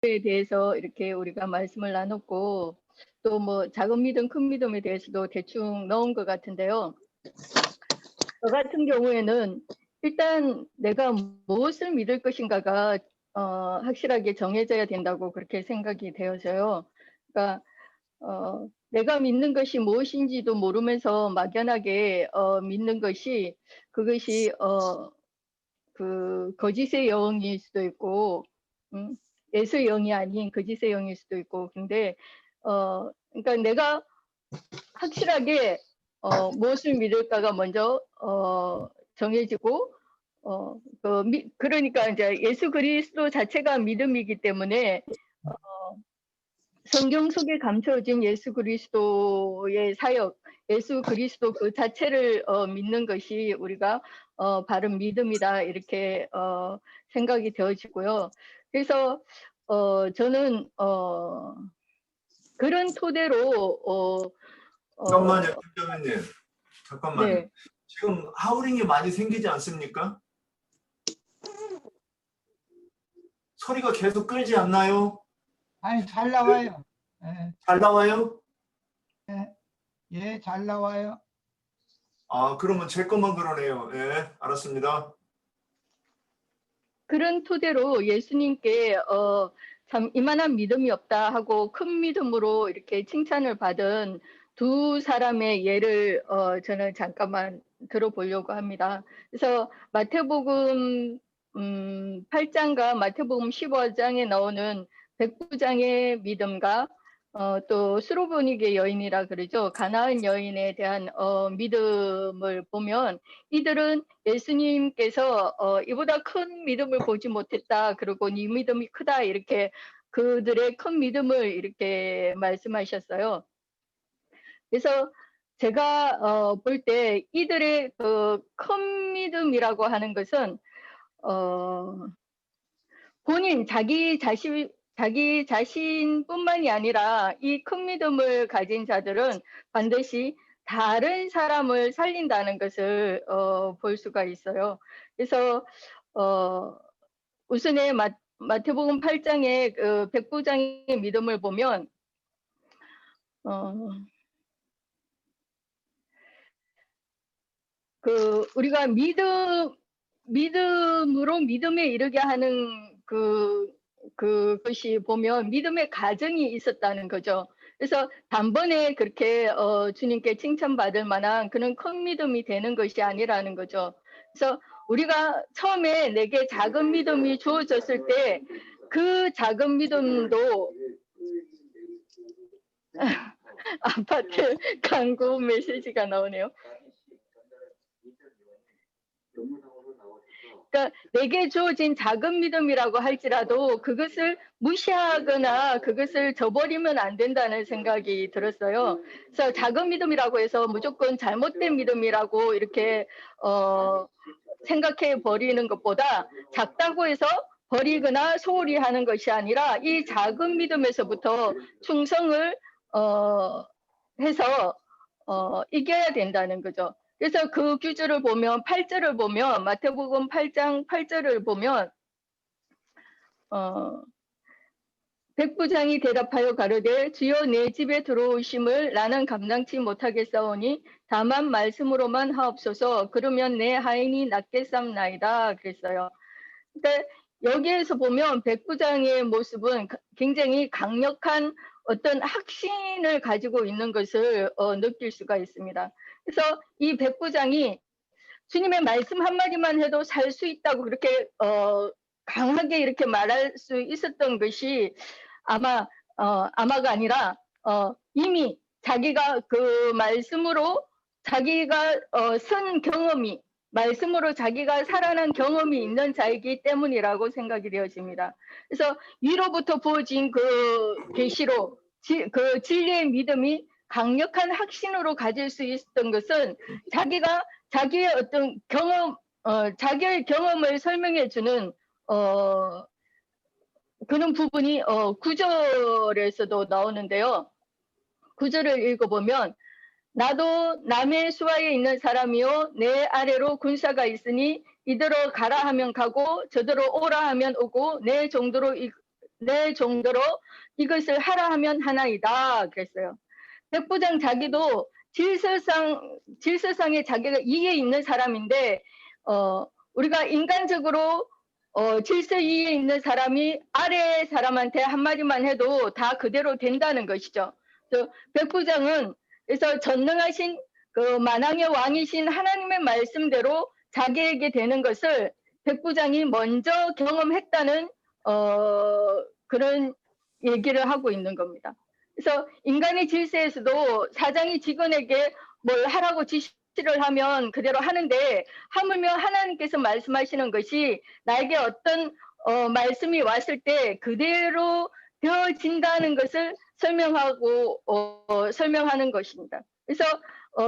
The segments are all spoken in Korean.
대해서 이렇게 우리가 말씀을 나눴고 또 뭐 작은 믿음, 큰 믿음에 대해서도 대충 넣은 것 같은데요. 저 같은 경우에는 일단 내가 무엇을 믿을 것인가가 확실하게 정해져야 된다고 그렇게 생각이 되어서요. 그러니까 내가 믿는 것이 무엇인지도 모르면서 막연하게 믿는 것이 그것이 그 거짓의 영일 수도 있고 예수의 영이 아닌 거짓의 영일 수도 있고 근데 그러니까 내가 확실하게 무엇을 믿을까가 먼저 정해지고 그러니까 이제 예수 그리스도 자체가 믿음이기 때문에 성경 속에 감춰진 예수 그리스도의 사역, 예수 그리스도 그 자체를 믿는 것이 우리가 바른 믿음이다 이렇게 생각이 되어지고요. 그래서 저는 그런 토대로 잠깐만요, 김정현님. 잠깐만요. 네. 지금 하우링이 많이 생기지 않습니까? 소리가 계속 끌지 않나요? 아니, 잘 나와요. 예, 잘 나와요? 예, 잘 나와요. 아, 그러면 제 것만 그러네요. 예, 알았습니다. 그런 토대로 예수님께 참 이만한 믿음이 없다 하고 큰 믿음으로 이렇게 칭찬을 받은 두 사람의 예를 저는 잠깐만 들어보려고 합니다. 그래서 마태복음 8장과 마태복음 15장에 나오는 백부장의 믿음과 또 수로보니게 여인이라 그러죠. 가나안 여인에 대한 믿음을 보면 이들은 예수님께서 이보다 큰 믿음을 보지 못했다. 그리고 네 믿음이 크다. 이렇게 그들의 큰 믿음을 이렇게 말씀하셨어요. 그래서 제가 볼 때 이들의 그 큰 믿음이라고 하는 것은 본인 자기 자신뿐만이 아니라 이 큰 믿음을 가진 자들은 반드시 다른 사람을 살린다는 것을 볼 수가 있어요. 그래서 우선에 마태복음 8장의 그 백부장의 믿음을 보면 그 우리가 믿음으로 믿음에 이르게 하는 그것이 보면 믿음의 가정이 있었다는 거죠. 그래서 단번에 그렇게 주님께 칭찬받을 만한 그런 큰 믿음이 되는 것이 아니라는 거죠. 그래서 우리가 처음에 내게 작은 믿음이 주어졌을 때 그 작은 믿음도 아파트 광고 메시지가 나오네요. 그러니까 내게 주어진 작은 믿음이라고 할지라도 그것을 무시하거나 그것을 저버리면 안 된다는 생각이 들었어요. 그래서 작은 믿음이라고 해서 무조건 잘못된 믿음이라고 이렇게 생각해 버리는 것보다 작다고 해서 버리거나 소홀히 하는 것이 아니라 이 작은 믿음에서부터 충성을 해서 이겨야 된다는 거죠. 그래서 그 규절을 보면 8절을 보면 마태복음 8장 8절을 보면 백부장이 대답하여 가로되 주여 내 집에 들어오심을 나는 감당치 못하겠사오니 다만 말씀으로만 하옵소서 그러면 내 하인이 낫겠삼나이다 그랬어요. 그러니까 여기에서 보면 백부장의 모습은 굉장히 강력한 어떤 확신을 가지고 있는 것을 느낄 수가 있습니다. 그래서 이 백부장이 주님의 말씀 한마디만 해도 살 수 있다고 그렇게 강하게 이렇게 말할 수 있었던 것이 아마가 아니라 이미 자기가 그 말씀으로 자기가 선 경험이 말씀으로 자기가 살아난 경험이 있는 자이기 때문이라고 생각이 되어집니다. 그래서 위로부터 부어진 그 계시로 그 진리의 믿음이 강력한 확신으로 가질 수 있었던 것은 자기가 자기의 어떤 자기의 경험을 설명해 주는 그런 부분이 9절에서도 나오는데요. 9절을 읽어보면 나도 남의 수하에 있는 사람이요 내 아래로 군사가 있으니 이대로 가라 하면 가고 저대로 오라 하면 오고 내 정도로 내 정도로 이것을 하라 하면 하나이다 그랬어요. 백부장 자기도 질서상의 자기가 이에 있는 사람인데 우리가 인간적으로 질서 이에 있는 사람이 아래 사람한테 한마디만 해도 다 그대로 된다는 것이죠. 백부장은 그래서 전능하신 그 만왕의 왕이신 하나님의 말씀대로 자기에게 되는 것을 백부장이 먼저 경험했다는 그런 얘기를 하고 있는 겁니다. 그래서 인간의 질서에서도 사장이 직원에게 뭘 하라고 지시를 하면 그대로 하는데 하물며 하나님께서 말씀하시는 것이 나에게 어떤 말씀이 왔을 때 그대로 되어진다는 것을 설명하는 것입니다. 그래서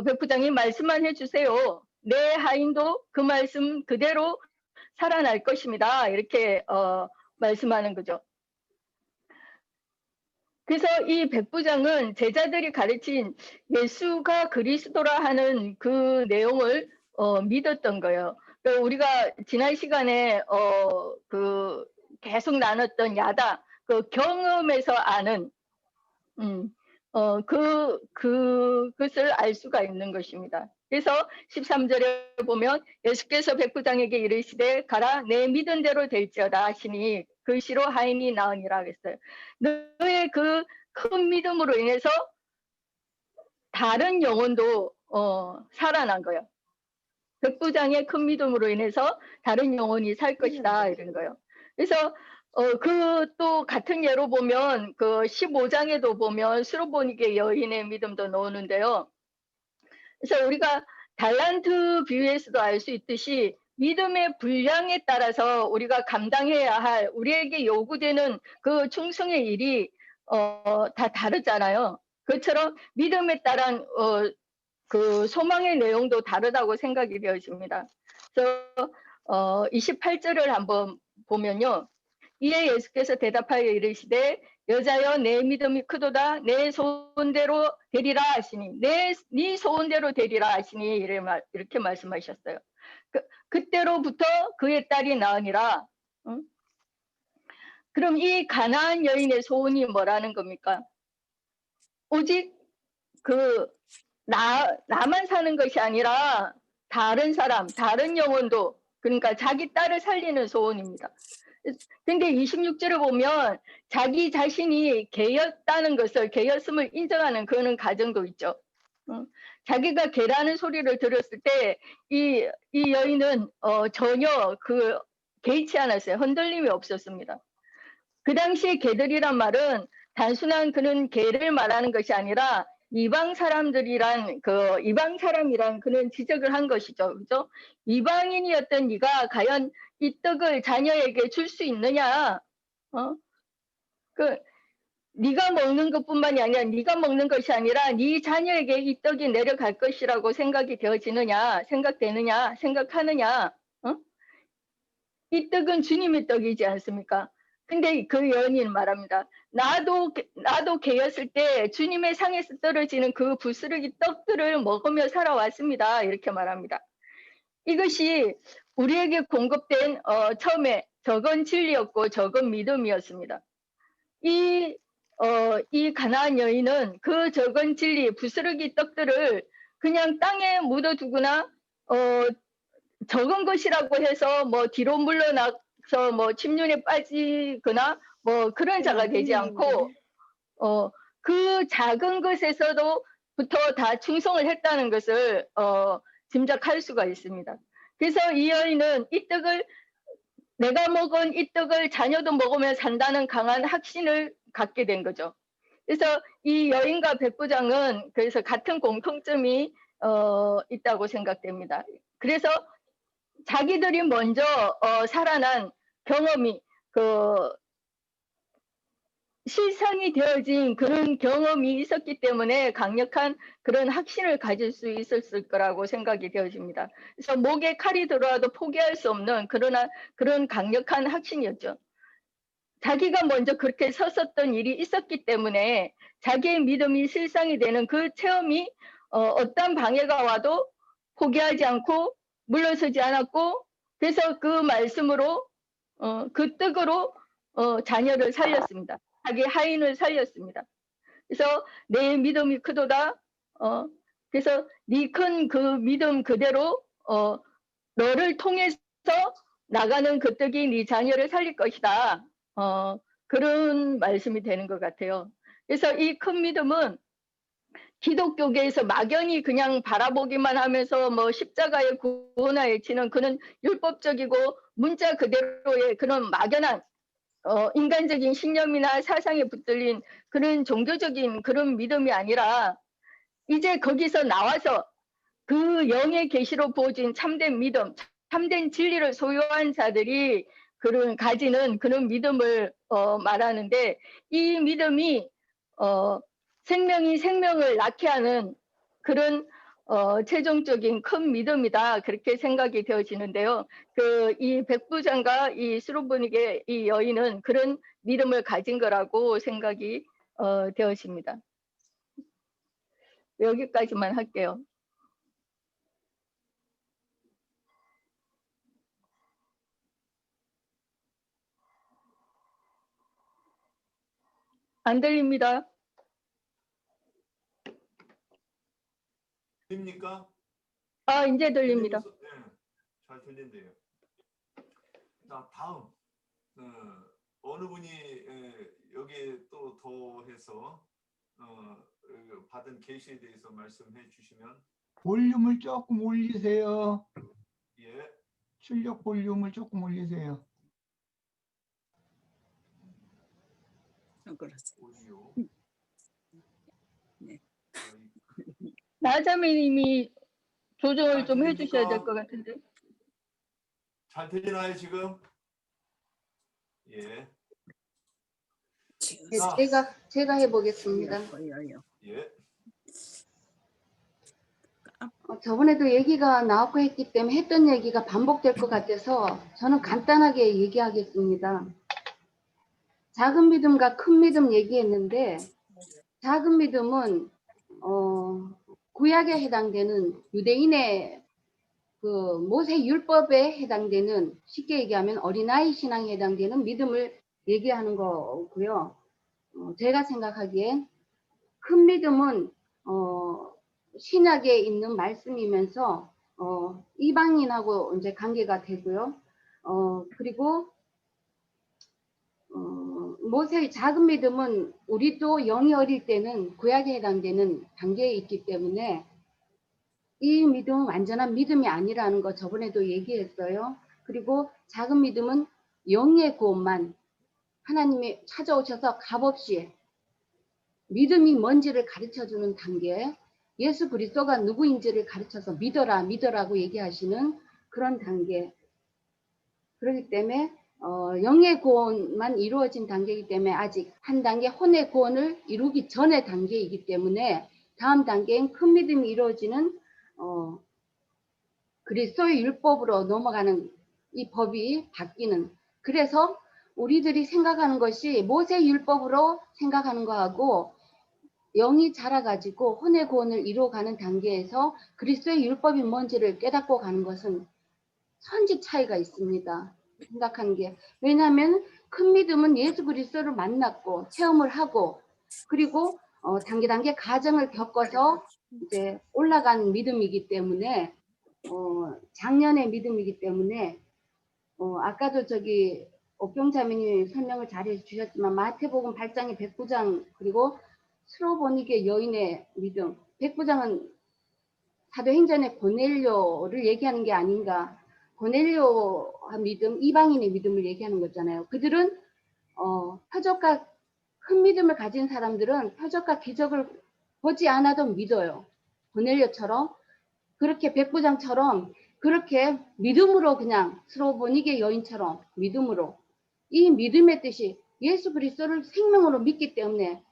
백부장이 말씀만 해주세요. 내 하인도 그 말씀 그대로 살아날 것입니다. 이렇게 말씀하는 거죠. 그래서 이 백부장은 제자들이 가르친 예수가 그리스도라 하는 그 내용을 믿었던 거예요. 우리가 지난 시간에 계속 나눴던 야다 그 경험에서 아는 그것을 알 수가 있는 것입니다. 그래서 13절에 보면 예수께서 백부장에게 이르시되 가라 내 믿은 대로 될지어다 하시니 글씨로 하인이 나으니라 했어요. 너의 그 큰 믿음으로 인해서 다른 영혼도 살아난 거예요. 백부장의 큰 믿음으로 인해서 다른 영혼이 살 것이다 이런 거예요. 그래서 그 또 같은 예로 보면 그 15장에도 보면 수로보니게 여인의 믿음도 나오는데요. 그래서 우리가 달란트 비유에서도 알 수 있듯이 믿음의 분량에 따라서 우리가 감당해야 할 우리에게 요구되는 그 충성의 일이 다 다르잖아요. 그처럼 믿음에 따른 그 소망의 내용도 다르다고 생각이 되어집니다. 그래서 28절을 한번 보면요. 이에 예수께서 대답하여 이르시되 여자여 내 믿음이 크도다 내 소원대로 되리라 하시니 네 소원대로 되리라 하시니 이렇게 말씀하셨어요. 그때로부터 그의 딸이 나으니라. 응? 그럼 이 가나안 여인의 소원이 뭐라는 겁니까? 오직 나만 사는 것이 아니라 다른 사람, 다른 영혼도 그러니까 자기 딸을 살리는 소원입니다. 근데 26절을 보면 자기 자신이 개였다는 것을 개였음을 인정하는 그런 가정도 있죠. 자기가 개라는 소리를 들었을 때 이 여인은 전혀 개의치 않았어요. 흔들림이 없었습니다. 그 당시에 개들이란 말은 단순한 그런 개를 말하는 것이 아니라 이방 사람이란 그런 지적을 한 것이죠. 그죠? 이방인이었던 네가 과연 이 떡을 자녀에게 줄 수 있느냐? 네가 먹는 것뿐만이 아니라 네가 먹는 것이 아니라 네 자녀에게 이 떡이 내려갈 것이라고 생각되느냐? 생각하느냐? 이 떡은 주님의 떡이지 않습니까? 근데 그 여인은 말합니다. 나도 개였을 때 주님의 상에서 떨어지는 그 부스러기 떡들을 먹으며 살아왔습니다. 이렇게 말합니다. 이것이 우리에게 공급된 처음에 적은 진리였고 적은 믿음이었습니다. 이 가나안 여인은 그 적은 진리, 부스러기 떡들을 그냥 땅에 묻어두거나 적은 것이라고 해서 뭐 뒤로 물러나서 뭐 침륜에 빠지거나 뭐 그런 자가 되지 않고 그 작은 것에서부터 다 충성을 했다는 것을 짐작할 수가 있습니다. 그래서 이 여인은 내가 먹은 이 떡을 자녀도 먹으면 산다는 강한 확신을 갖게 된 거죠. 그래서 이 여인과 백부장은 그래서 같은 공통점이 있다고 생각됩니다. 그래서 자기들이 먼저 살아난 경험이 실상이 되어진 그런 경험이 있었기 때문에 강력한 그런 확신을 가질 수 있었을 거라고 생각이 되어집니다. 그래서 목에 칼이 들어와도 포기할 수 없는 그런 강력한 확신이었죠. 자기가 먼저 그렇게 섰었던 일이 있었기 때문에 자기의 믿음이 실상이 되는 그 체험이 어떤 방해가 와도 포기하지 않고 물러서지 않았고 그래서 그 말씀으로 그 떡으로 자녀를 살렸습니다. 자기 하인을 살렸습니다. 그래서 내 믿음이 크도다. 그래서 네 큰 그 믿음 그대로 너를 통해서 나가는 그 떡이 네 자녀를 살릴 것이다. 그런 말씀이 되는 것 같아요. 그래서 이 큰 믿음은 기독교계에서 막연히 그냥 바라보기만 하면서 뭐 십자가의 구원을 외치는 그런 율법적이고 문자 그대로의 그런 막연한 인간적인 신념이나 사상에 붙들린 그런 종교적인 그런 믿음이 아니라 이제 거기서 나와서 그 영의 계시로 부어진 참된 믿음, 참된 진리를 소유한 자들이 그런 가지는 그런 믿음을 말하는데 이 믿음이 생명이 생명을 낳게 하는 그런 최종적인 큰 믿음이다 그렇게 생각이 되어지는데요. 이 백부장과 이 스로보닉의 이 여인은 그런 믿음을 가진 거라고 생각이 되어집니다. 여기까지만 할게요. 안 들립니다. 들립니까? 이제 들립니다. 네, 잘 들린대요. 자, 다음 어느 분이 여기에 또 더해서 받은 계시에 대해서 말씀해 주시면. 볼륨을 조금 올리세요. 예. 출력 볼륨을 조금 올리세요. 오디오. 네. 나자매님이 조정을 좀 들립니까? 해주셔야 될 것 같은데. 잘 들리나요 지금? 예. 네, 제가 해보겠습니다. 예. 저번에도 얘기가 나왔고 했기 때문에 했던 얘기가 반복될 것 같아서 저는 간단하게 얘기하겠습니다. 작은 믿음과 큰 믿음 얘기했는데 작은 믿음은 구약에 해당되는 유대인의 그 모세 율법에 해당되는 쉽게 얘기하면 어린아이 신앙에 해당되는 믿음을 얘기하는 거고요. 제가 생각하기엔 큰 믿음은 신약에 있는 말씀이면서 이방인하고 이제 관계가 되고요. 그리고 모세의 작은 믿음은 우리도 영이 어릴 때는 구약에 해당되는 단계에 있기 때문에 이 믿음은 완전한 믿음이 아니라는 거 저번에도 얘기했어요. 그리고 작은 믿음은 영의 구원만 하나님이 찾아오셔서 값없이 믿음이 뭔지를 가르쳐주는 단계, 예수 그리스도가 누구인지를 가르쳐서 믿어라, 믿어라고 얘기하시는 그런 단계. 그렇기 때문에 영의 구원만 이루어진 단계이기 때문에 아직 한 단계 혼의 구원을 이루기 전의 단계이기 때문에 다음 단계엔 큰 믿음이 이루어지는 그리스도의 율법으로 넘어가는 이 법이 바뀌는. 그래서 우리들이 생각하는 것이 모세 율법으로 생각하는 거하고 영이 자라가지고 혼의 구원을 이루어가는 단계에서 그리스도의 율법이 뭔지를 깨닫고 가는 것은 천지 차이가 있습니다. 생각하는 게. 왜냐하면 큰 믿음은 예수 그리스도를 만났고 체험을 하고 그리고 단계 과정을 겪어서 이제 올라간 믿음이기 때문에 작년의 믿음이기 때문에 아까도 저기 옥경자매님이 설명을 잘 해주셨지만 마태복음 8장의 백부장 그리고 스로보닉의 여인의 믿음. 백부장은 사도행전의 고넬료를 얘기하는 게 아닌가. 고넬료와 믿음, 이방인의 믿음을 얘기하는 거잖아요. 그들은 표적과 큰 믿음을 가진 사람들은 표적과 기적을 보지 않아도 믿어요. 고넬료처럼 그렇게 백부장처럼 그렇게 믿음으로 그냥 스로보닉의 여인처럼 믿음으로 이 믿음의 뜻이 예수 그리스도를 생명으로 믿기 때문에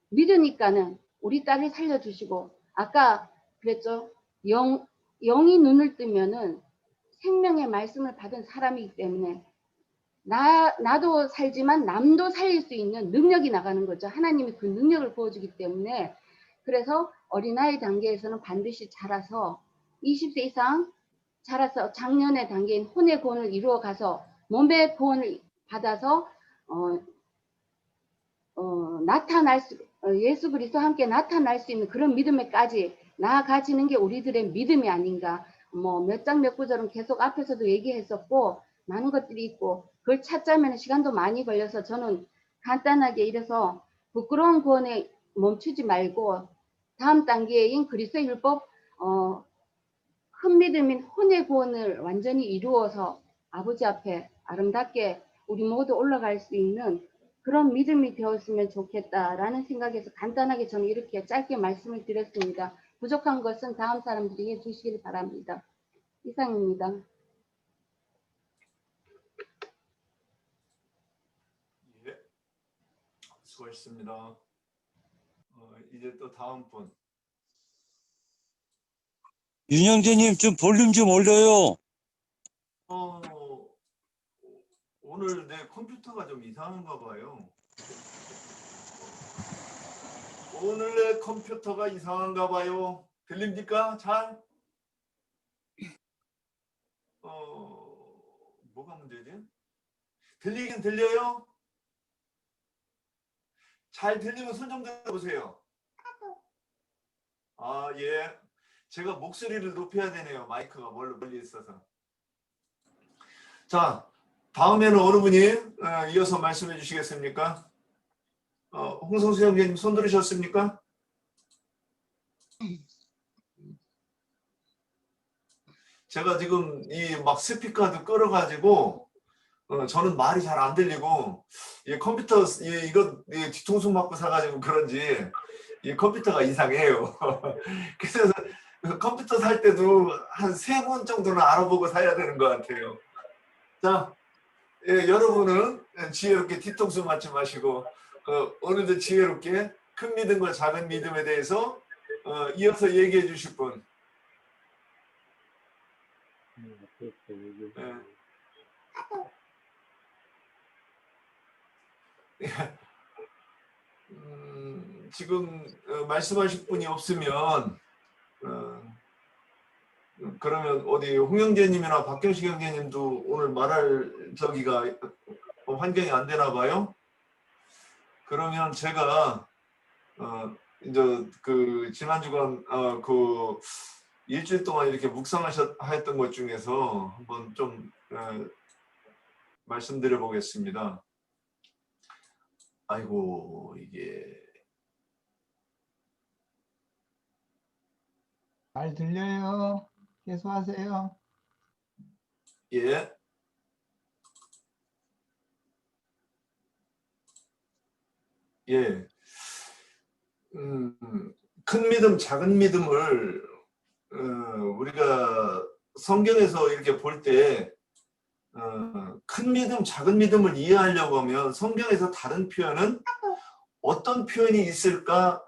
믿으니까는 우리 딸을 살려주시고 아까 그랬죠. 영이 눈을 뜨면은 생명의 말씀을 받은 사람이기 때문에 나도 살지만 남도 살릴 수 있는 능력이 나가는 거죠. 하나님이 그 능력을 부어주기 때문에 그래서 어린아이 단계에서는 반드시 자라서 20세 이상 자라서 작년의 단계인 혼의 구원을 이루어 가서 몸의 구원을 받아서 예수 그리스도와 함께 나타날 수 있는 그런 믿음에까지 나아가지는 게 우리들의 믿음이 아닌가. 뭐 몇 장 몇 구절은 계속 앞에서도 얘기했었고 많은 것들이 있고 그걸 찾자면 시간도 많이 걸려서 저는 간단하게 이래서 부끄러운 구원에 멈추지 말고 다음 단계인 그리스도의 율법 큰 믿음인 혼의 구원을 완전히 이루어서 아버지 앞에 아름답게 우리 모두 올라갈 수 있는 그런 믿음이 되었으면 좋겠다라는 생각에서 간단하게 저는 이렇게 짧게 말씀을 드렸습니다. 부족한 것은 다음 사람들이 해주시길 바랍니다. 이상입니다. 예, 수고하셨습니다. 이제 또 다음 분. 윤영재님 좀 볼륨 좀 올려요. 오늘 내 컴퓨터가 좀 이상한가 봐요. 오늘 내 컴퓨터가 이상한가 봐요. 들립니까? 잘? 뭐가 문제지? 들리긴 들려요? 잘 들리면 손 좀 들어보세요. 아, 예. 제가 목소리를 높여야 되네요. 마이크가 멀리 있어서. 자, 다음에는 어느 분이 이어서 말씀해 주시겠습니까? 홍성수 형제님 손 들으셨습니까? 제가 지금 이 막 스피커도 끌어가지고 저는 말이 잘 안 들리고 이 컴퓨터 이거 뒤통수 맞고 사가지고 그런지 이 컴퓨터가 이상해요. 그래서 컴퓨터 살 때도 한 3번 정도는 알아보고 사야 되는 것 같아요. 자, 여러분은 지혜롭게 뒤통수 맞지 마시고 오늘도 지혜롭게 큰 믿음과 작은 믿음에 대해서 이어서 얘기해 주실 분. 지금 말씀하실 분이 없으면 그러면 어디 홍영재님이나 박경식 형제님도 오늘 말할 저기가 환경이 안 되나 봐요. 그러면 제가 이제 그 지난 주간 그 일주일 동안 이렇게 묵상하셨던 것 중에서 한번 좀 말씀드려 보겠습니다. 아이고 이게 잘 들려요. 계속하세요. 예. 예. 큰 믿음, 작은 믿음을 우리가 성경에서 이렇게 볼 때 큰 믿음, 작은 믿음을 이해하려고 하면 성경에서 다른 표현은 어떤 표현이 있을까?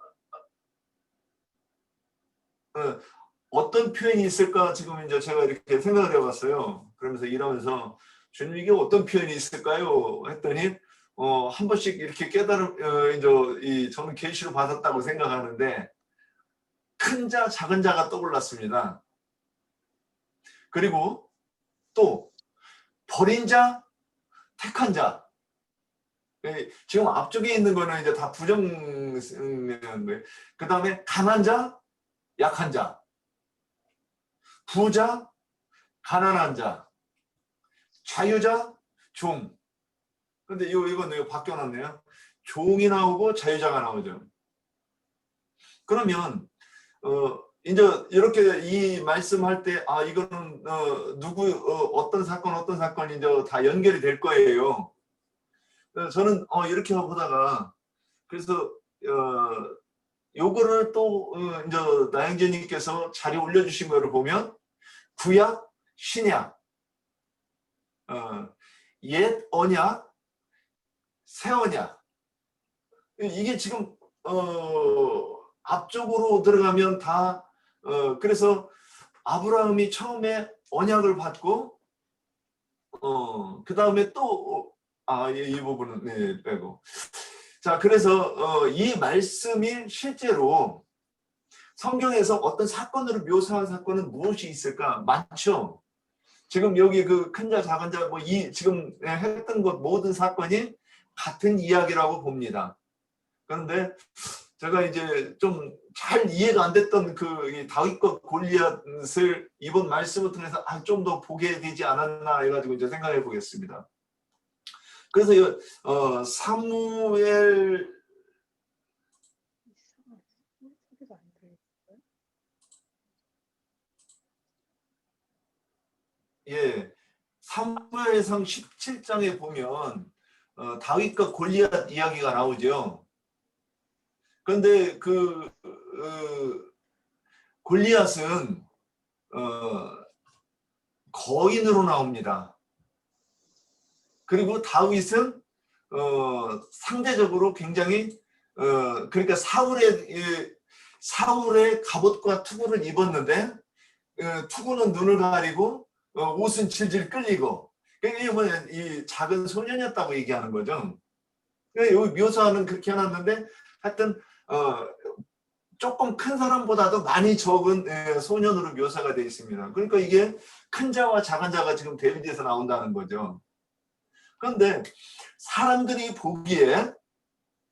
어떤 표현이 있을까? 지금 이제 제가 이렇게 생각을 해봤어요. 그러면서 일하면서 주님 이게 어떤 표현이 있을까요? 했더니 한 번씩 이렇게 이제 저는 계시로 받았다고 생각하는데 큰 자, 작은 자가 떠올랐습니다. 그리고 또 버린 자, 택한 자. 지금 앞쪽에 있는 거는 이제 다 부정거예요. 그 다음에 강한 자, 약한 자, 부자, 가난한 자, 자유자, 종. 근데 이거 바뀌어놨네요. 종이 나오고 자유자가 나오죠. 그러면 이제 이렇게 이 말씀할 때 이거는 어떤 사건이 이제 다 연결이 될 거예요. 저는 이렇게 보다가 그래서 요거를 또 이제 나영재님께서 자료 올려주신 거를 보면 구약, 신약, 옛 언약, 새 언약. 이게 지금 앞쪽으로 들어가면 다 그래서 아브라함이 처음에 언약을 받고 그 다음에 또 이 부분은 네, 빼고 자 그래서 이 말씀이 실제로 성경에서 어떤 사건으로 묘사한 사건은 무엇이 있을까? 많죠. 지금 여기 그 큰 자 작은 자 지금 했던 것 모든 사건이 같은 이야기라고 봅니다. 그런데 제가 이제 좀 잘 이해가 안 됐던 그 다윗과 골리앗을 이번 말씀을 통해서 좀 더 보게 되지 않았나 해가지고 이제 생각해 보겠습니다. 그래서 사무엘 사무엘상 17장에 보면 다윗과 골리앗 이야기가 나오죠. 그런데 골리앗은 거인으로 나옵니다. 그리고 다윗은 상대적으로 굉장히 그러니까 사울의 갑옷과 투구를 입었는데 투구는 눈을 가리고 옷은 질질 끌리고 그러니까 이 작은 소년이었다고 얘기하는 거죠. 여기 묘사는 그렇게 해놨는데 하여튼 조금 큰 사람보다도 많이 적은 소년으로 묘사가 되어 있습니다. 그러니까 이게 큰 자와 작은 자가 지금 대비돼서 나온다는 거죠. 그런데 사람들이 보기에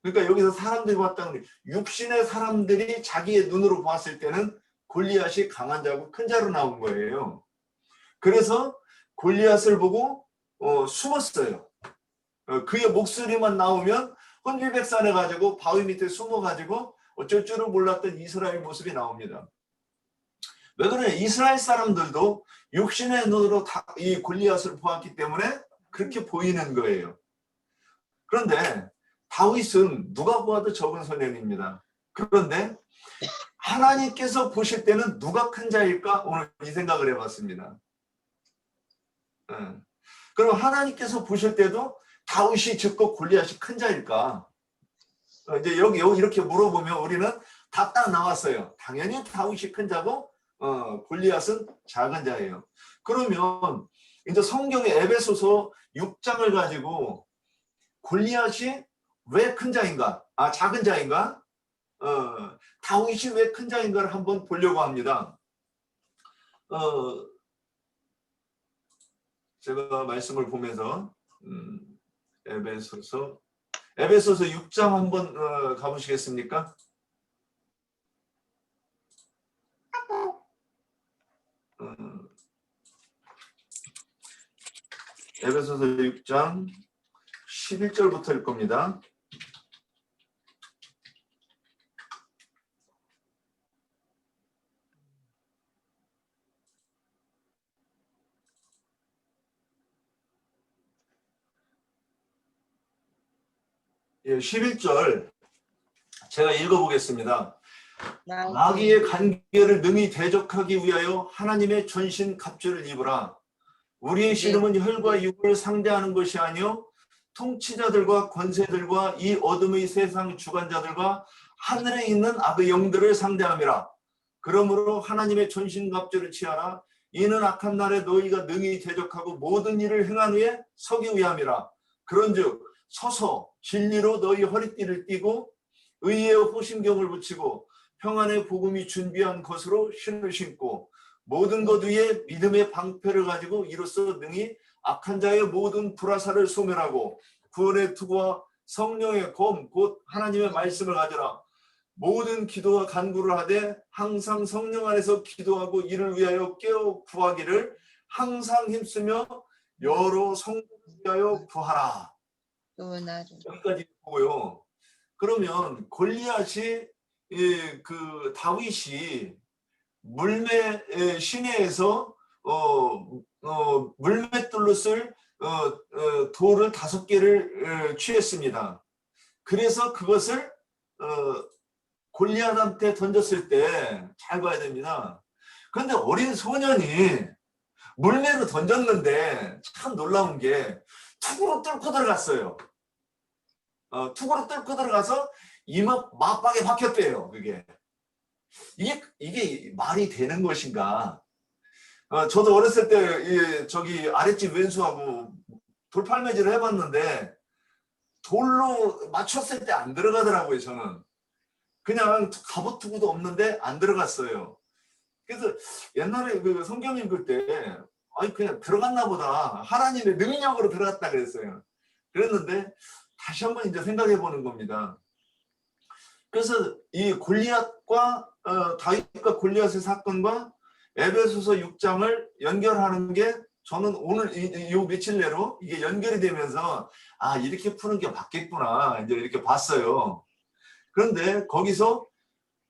그러니까 여기서 사람들이 봤다는 게 육신의 사람들이 자기의 눈으로 봤을 때는 골리앗이 강한 자고 큰 자로 나온 거예요. 그래서 골리앗을 보고 숨었어요. 그의 목소리만 나오면 혼비백산해가지고 바위 밑에 숨어가지고 어쩔 줄을 몰랐던 이스라엘 모습이 나옵니다. 왜 그러냐? 이스라엘 사람들도 육신의 눈으로 이 골리앗을 보았기 때문에 그렇게 보이는 거예요. 그런데 다윗은 누가 보아도 적은 소년입니다. 그런데 하나님께서 보실 때는 누가 큰 자일까? 오늘 이 생각을 해봤습니다. 그럼 하나님께서 보실 때도 다윗이 적고 골리앗이 큰 자일까? 이제 여기 이렇게 물어보면 우리는 다 딱 나왔어요. 당연히 다윗이 큰 자고 골리앗은 작은 자예요. 그러면 이제 성경의 에베소서 6장을 가지고 골리앗이 왜 큰 자인가? 작은 자인가? 다윗이 왜 큰 자인가를 한번 보려고 합니다. 제가 말씀을 보면서 에베소서 6장 한번 가보시겠습니까? 에베소서 6장 11절부터일 겁니다. 예, 11절 제가 읽어보겠습니다. 마귀의 간계를 능히 대적하기 위하여 하나님의 전신 갑주를 입으라. 우리의 씨름은 혈과 육을 상대하는 것이 아니요 통치자들과 권세들과 이 어둠의 세상 주관자들과 하늘에 있는 악의 영들을 상대함이라. 그러므로 하나님의 전신 갑주를 취하라. 이는 악한 날에 너희가 능히 대적하고 모든 일을 행한 후에 서기 위함이라. 그런즉 서서 진리로 너희 허리띠를 띠고 의의 호심경을 붙이고 평안의 복음이 준비한 것으로 신을 신고 모든 것 위에 믿음의 방패를 가지고 이로써 능히 악한 자의 모든 불화살을 소멸하고 구원의 투구와 성령의 검 곧 하나님의 말씀을 가져라. 모든 기도와 간구를 하되 항상 성령 안에서 기도하고 이를 위하여 깨어 구하기를 항상 힘쓰며 여러 성령을 위하여 구하라. 여기까지 보고요. 그러면 골리앗이 그 다윗이 물매 시내에서 물맷돌로 쓸 돌을 5개를 취했습니다. 그래서 그것을 골리앗한테 던졌을 때 잘 봐야 됩니다. 그런데 어린 소년이 물매로 던졌는데 참 놀라운 게 투구로 뚫고 들어갔어요. 투구로 뚫고 들어가서 이마 맞박에 박혔대요. 그게 이게 말이 되는 것인가? 저도 어렸을 때 저기 아랫집 왼수하고 돌팔매질을 해봤는데 돌로 맞췄을 때 안 들어가더라고요. 저는 그냥 갑옷 투구도 없는데 안 들어갔어요. 그래서 옛날에 그 성경 읽을 때 그냥 들어갔나 보다. 하나님의 능력으로 들어갔다 그랬어요. 그랬는데 다시 한번 이제 생각해 보는 겁니다. 그래서 이 골리앗과 다윗과 골리앗의 사건과 에베소서 6장을 연결하는 게 저는 오늘 이 며칠 내로 이게 연결이 되면서 아, 이렇게 푸는 게 맞겠구나 이제 이렇게 봤어요. 그런데 거기서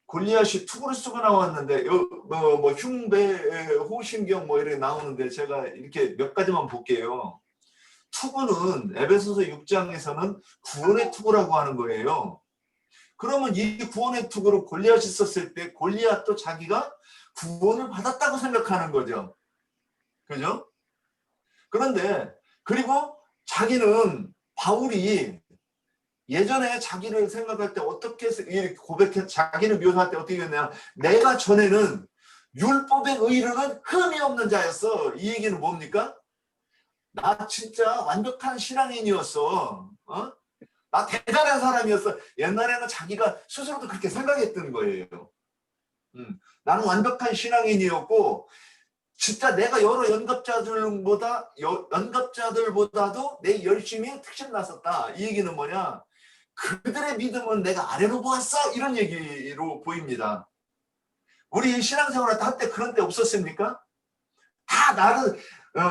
골리앗이 투구를 쓰고 나왔는데 뭐 흉배, 호신경 뭐 이렇게 나오는데 제가 이렇게 몇 가지만 볼게요. 투구는 에베소서 6장에서는 구원의 투구라고 하는 거예요. 그러면 이 구원의 투구로 골리앗이 썼을 때 골리앗도 자기가 구원을 받았다고 생각하는 거죠. 그죠? 그런데 그리고 자기는 바울이 예전에 자기를 생각할 때 어떻게 고백해 자기를 묘사할 때 어떻게 했냐, 내가 전에는 율법의 의로는 흠이 없는 자였어. 이 얘기는 뭡니까? 나 진짜 완벽한 신앙인이었어. 나 대단한 사람이었어. 옛날에는 자기가 스스로도 그렇게 생각했던 거예요. 나는 완벽한 신앙인이었고 진짜 내가 여러 연갑자들보다도 내 열심히 특신 났었다. 이 얘기는 뭐냐? 그들의 믿음은 내가 아래로 보았어. 이런 얘기로 보입니다. 우리 신앙생활 할 때 한때 그런 때 없었습니까? 다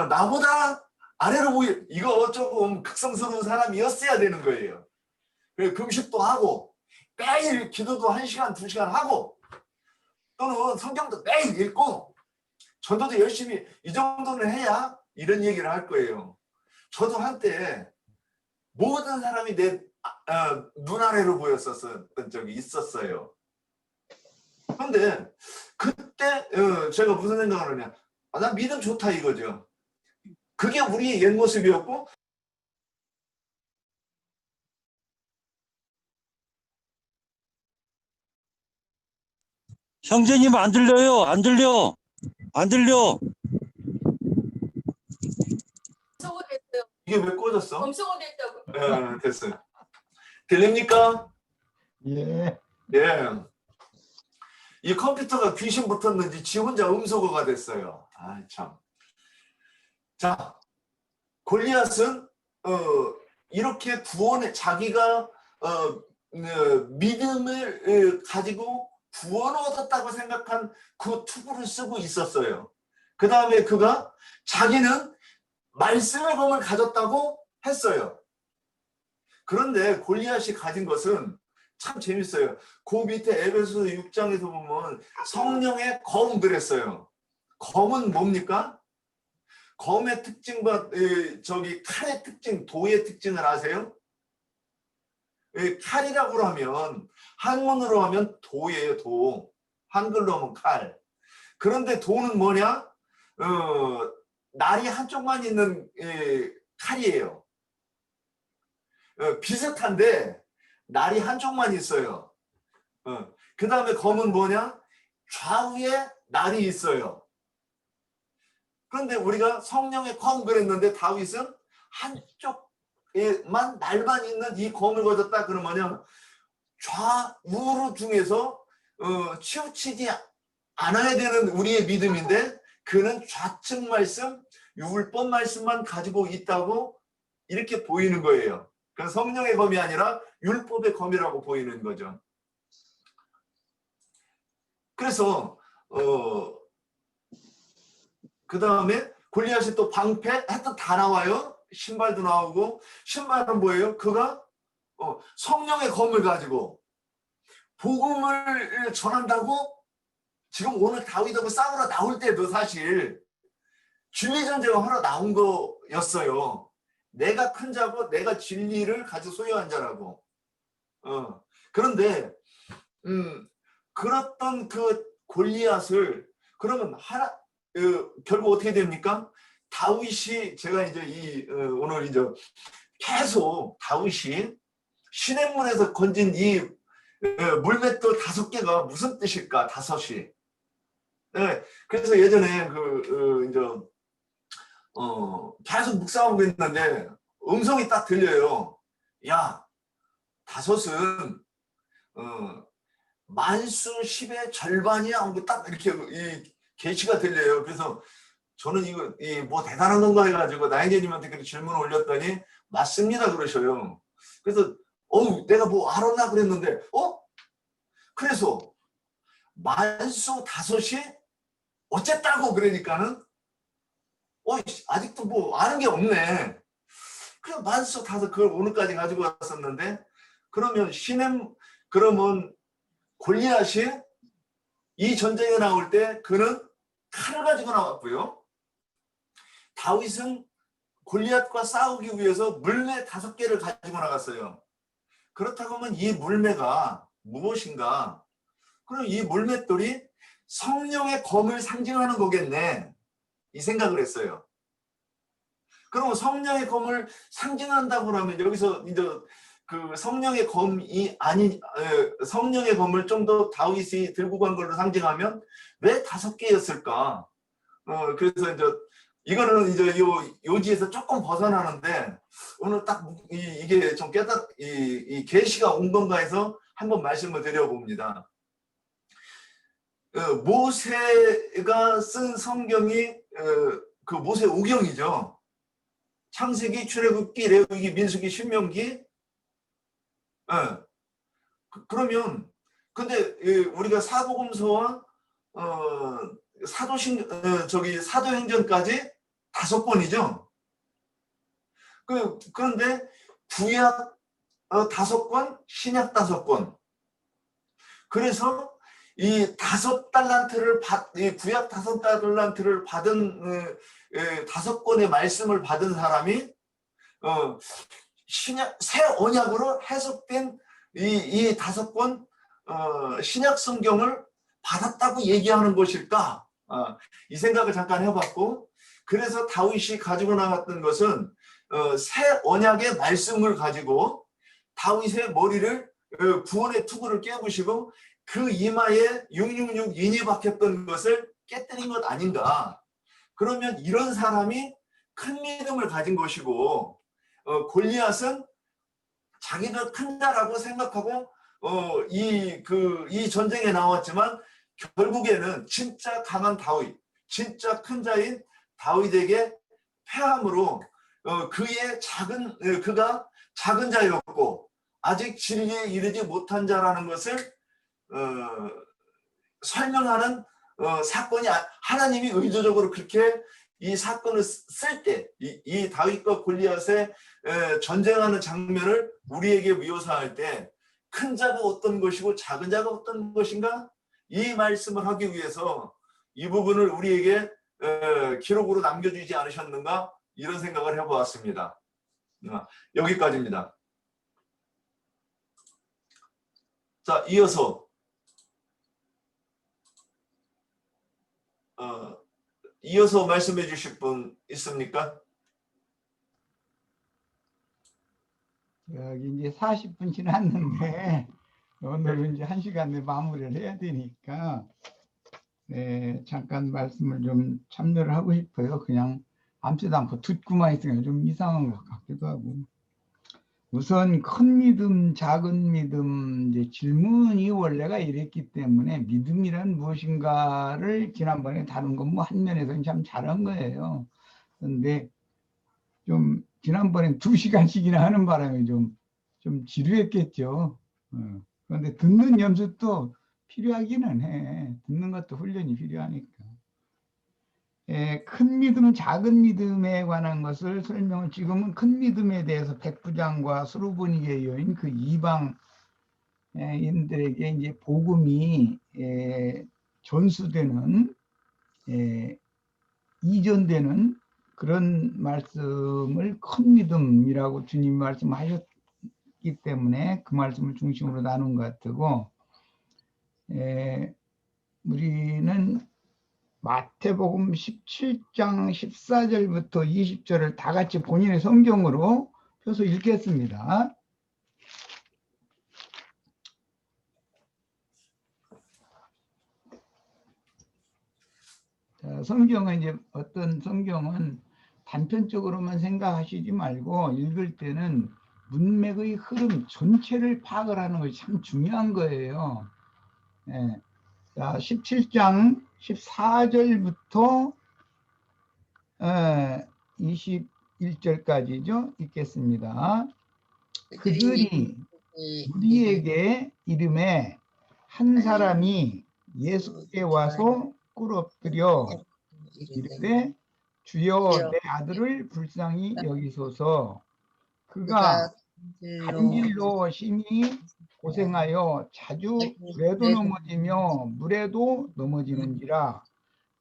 나보다 아래로 이거 조금 극성스러운 사람이었어야 되는 거예요. 그래서 금식도 하고 매일 기도도 1시간, 2시간 하고 또는 성경도 매일 읽고 전도도 열심히 이 정도는 해야 이런 얘기를 할 거예요. 저도 한때 모든 사람이 내 눈 아래로 보였었던 적이 있었어요. 그런데 그때 제가 무슨 생각을 하냐, 나 믿음 좋다 이거죠. 그게 우리의 옛 모습이었고 형제님 안 들려요. 안 들려. 안 들려. 검소됐어요. 이게 왜 꺼졌어? 검소됐다고. 됐어요. 들립니까? 예. 예. 이 컴퓨터가 귀신 붙었는지 지 혼자 음소거가 됐어요. 아, 참. 자, 골리앗은 이렇게 구원에 자기가 믿음을 가지고 구원을 얻었다고 생각한 그 투구를 쓰고 있었어요. 그 다음에 그가 자기는 말씀의 검을 가졌다고 했어요. 그런데 골리앗이 가진 것은 참 재밌어요. 그 밑에 에베소서 6장에서 보면 성령의 검 그랬어요. 검은 뭡니까? 검의 특징과 칼의 특징, 도의 특징을 아세요? 칼이라고 하면 한문으로 하면 도예요. 도. 한글로 하면 칼. 그런데 도는 뭐냐? 날이 한쪽만 있는 칼이에요. 비슷한데 날이 한쪽만 있어요. 그 다음에 검은 뭐냐? 좌우에 날이 있어요. 그런데 우리가 성령의 검 그랬는데 다윗은 한쪽에만 날만 있는 이 검을 가졌다. 그러면 뭐냐? 좌우로 중에서 치우치지 않아야 되는 우리의 믿음인데 그는 좌측 말씀, 율법 말씀만 가지고 있다고 이렇게 보이는 거예요. 그래서 성령의 검이 아니라 율법의 검이라고 보이는 거죠. 그래서 그 다음에 골리앗이 또 방패, 하여튼 다 나와요. 신발도 나오고, 신발은 뭐예요? 그가 성령의 검을 가지고 복음을 전한다고. 지금 오늘 다윗하고 싸우러 나올 때도 사실 진리 전쟁을 하러 나온 거였어요. 내가 큰 자고 내가 진리를 가지고 소유한 자라고. 그런데 그랬던 그 골리앗을 그러면 결국 어떻게 됩니까? 다윗이 제가 이제 오늘 이제 계속 다윗이 시냇물에서 건진 이 물맷돌 5개가 무슨 뜻일까? 5이. 네, 그래서 예전에 이제 계속 묵상하고 있는데 음성이 딱 들려요. 야, 5은 만수 10의 절반이야. 하고 딱 이렇게 이 계시가 들려요. 그래서 저는 이거 뭐 대단한 건가 해가지고 나인제님한테 그렇게 질문을 올렸더니 맞습니다 그러셔요. 그래서 내가 뭐 알았나 그랬는데 그래서 만수 다섯이 어쨌다고 그러니까는 아직도 뭐 아는 게 없네. 그냥 만수 다섯 그걸 오늘까지 가지고 왔었는데 그러면 그러면 골리앗이 이 전쟁에 나올 때 그는 칼을 가지고 나왔고요. 다윗은 골리앗과 싸우기 위해서 물매 5개를 가지고 나갔어요. 그렇다고 하면 이 물매가 무엇인가? 그럼 이 물맷돌이 성령의 검을 상징하는 거겠네. 이 생각을 했어요. 그럼 성령의 검을 상징한다고 하면 여기서 이제 그 성령의 검이 아닌 성령의 검을 좀 더 다윗이 들고 간 걸로 상징하면 왜 5개였을까? 그래서 이제 이거는 이제 요지에서 조금 벗어나는데 오늘 딱 이게 좀 이 계시가 온 건가 해서 한번 말씀을 드려봅니다. 모세가 쓴 성경이 그 모세 오경이죠. 창세기, 출애굽기, 레위기, 민수기, 신명기. 그러면 근데 우리가 사복음서와 사도행전까지 5권이죠. 그런데 구약 5권, 신약 5권. 그래서 이 5달란트를 구약 5달란트를 받은 5권의 말씀을 받은 사람이 새 언약으로 해석된 이 5권 신약 성경을 받았다고 얘기하는 것일까? 이 생각을 잠깐 해봤고, 그래서 다윗이 가지고 나갔던 것은 새 언약의 말씀을 가지고 다윗의 머리를 구원의 투구를 깨부시고 그 이마에 666 인이 박혔던 것을 깨뜨린 것 아닌가. 그러면 이런 사람이 큰 믿음을 가진 것이고 골리앗은 자기가 큰 자라고 생각하고 이 전쟁에 나왔지만 결국에는 진짜 강한 다윗, 진짜 큰 자인 다윗에게 패함으로 그가 작은 자였고 아직 진리에 이르지 못한 자라는 것을 설명하는 사건이 하나님이 의도적으로 그렇게 이 사건을 쓸 때 이 다윗과 골리앗의 전쟁하는 장면을 우리에게 묘사할 때 큰 자가 어떤 것이고 작은 자가 어떤 것인가 이 말씀을 하기 위해서 이 부분을 우리에게 기록으로 남겨주지 않으셨는가 이런 생각을 해보았습니다. 여기까지입니다. 자, 이어서 말씀해 주실 분 있습니까? 여기 이제 40분 지났는데 오늘은 이제 1시간 내에 마무리를 해야 되니까 잠깐 말씀을 좀 참여를 하고 싶어요. 그냥 아무튼 않고 듣고만 있으면 좀 이상한 것 같기도 하고. 우선 큰 믿음, 작은 믿음, 이제 질문이 원래가 이랬기 때문에 믿음이란 무엇인가를 지난번에 다룬 건 뭐 한 면에서는 참 잘한 거예요. 그런데 좀 지난번엔 2시간씩이나 하는 바람에 좀 지루했겠죠. 그런데 듣는 연습도 필요하기는 해. 듣는 것도 훈련이 필요하니까. 큰 믿음, 작은 믿음에 관한 것을 설명을 지금은 큰 믿음에 대해서 백부장과 수로보니게 여인 그 이방인들에게 이제 복음이 전수되는 이전되는 그런 말씀을 큰 믿음이라고 주님이 말씀하셨기 때문에 그 말씀을 중심으로 나눈 것 같고, 우리는 마태복음 17장 14절부터 20절을 다 같이 본인의 성경으로 펴서 읽겠습니다. 자, 성경은 이제 어떤 성경은 단편적으로만 생각하시지 말고 읽을 때는 문맥의 흐름 전체를 파악을 하는 것이 참 중요한 거예요. 자, 17장 14절부터 21절까지죠. 읽겠습니다. 그들이 우리에게 이름에 한 사람이 예수께 와서 꿇 엎드려 이르되 주여 내 아들을 불쌍히 여기소서. 그가 간질로 심히 고생하여 자주 불에도 넘어지며 물에도 넘어지는지라.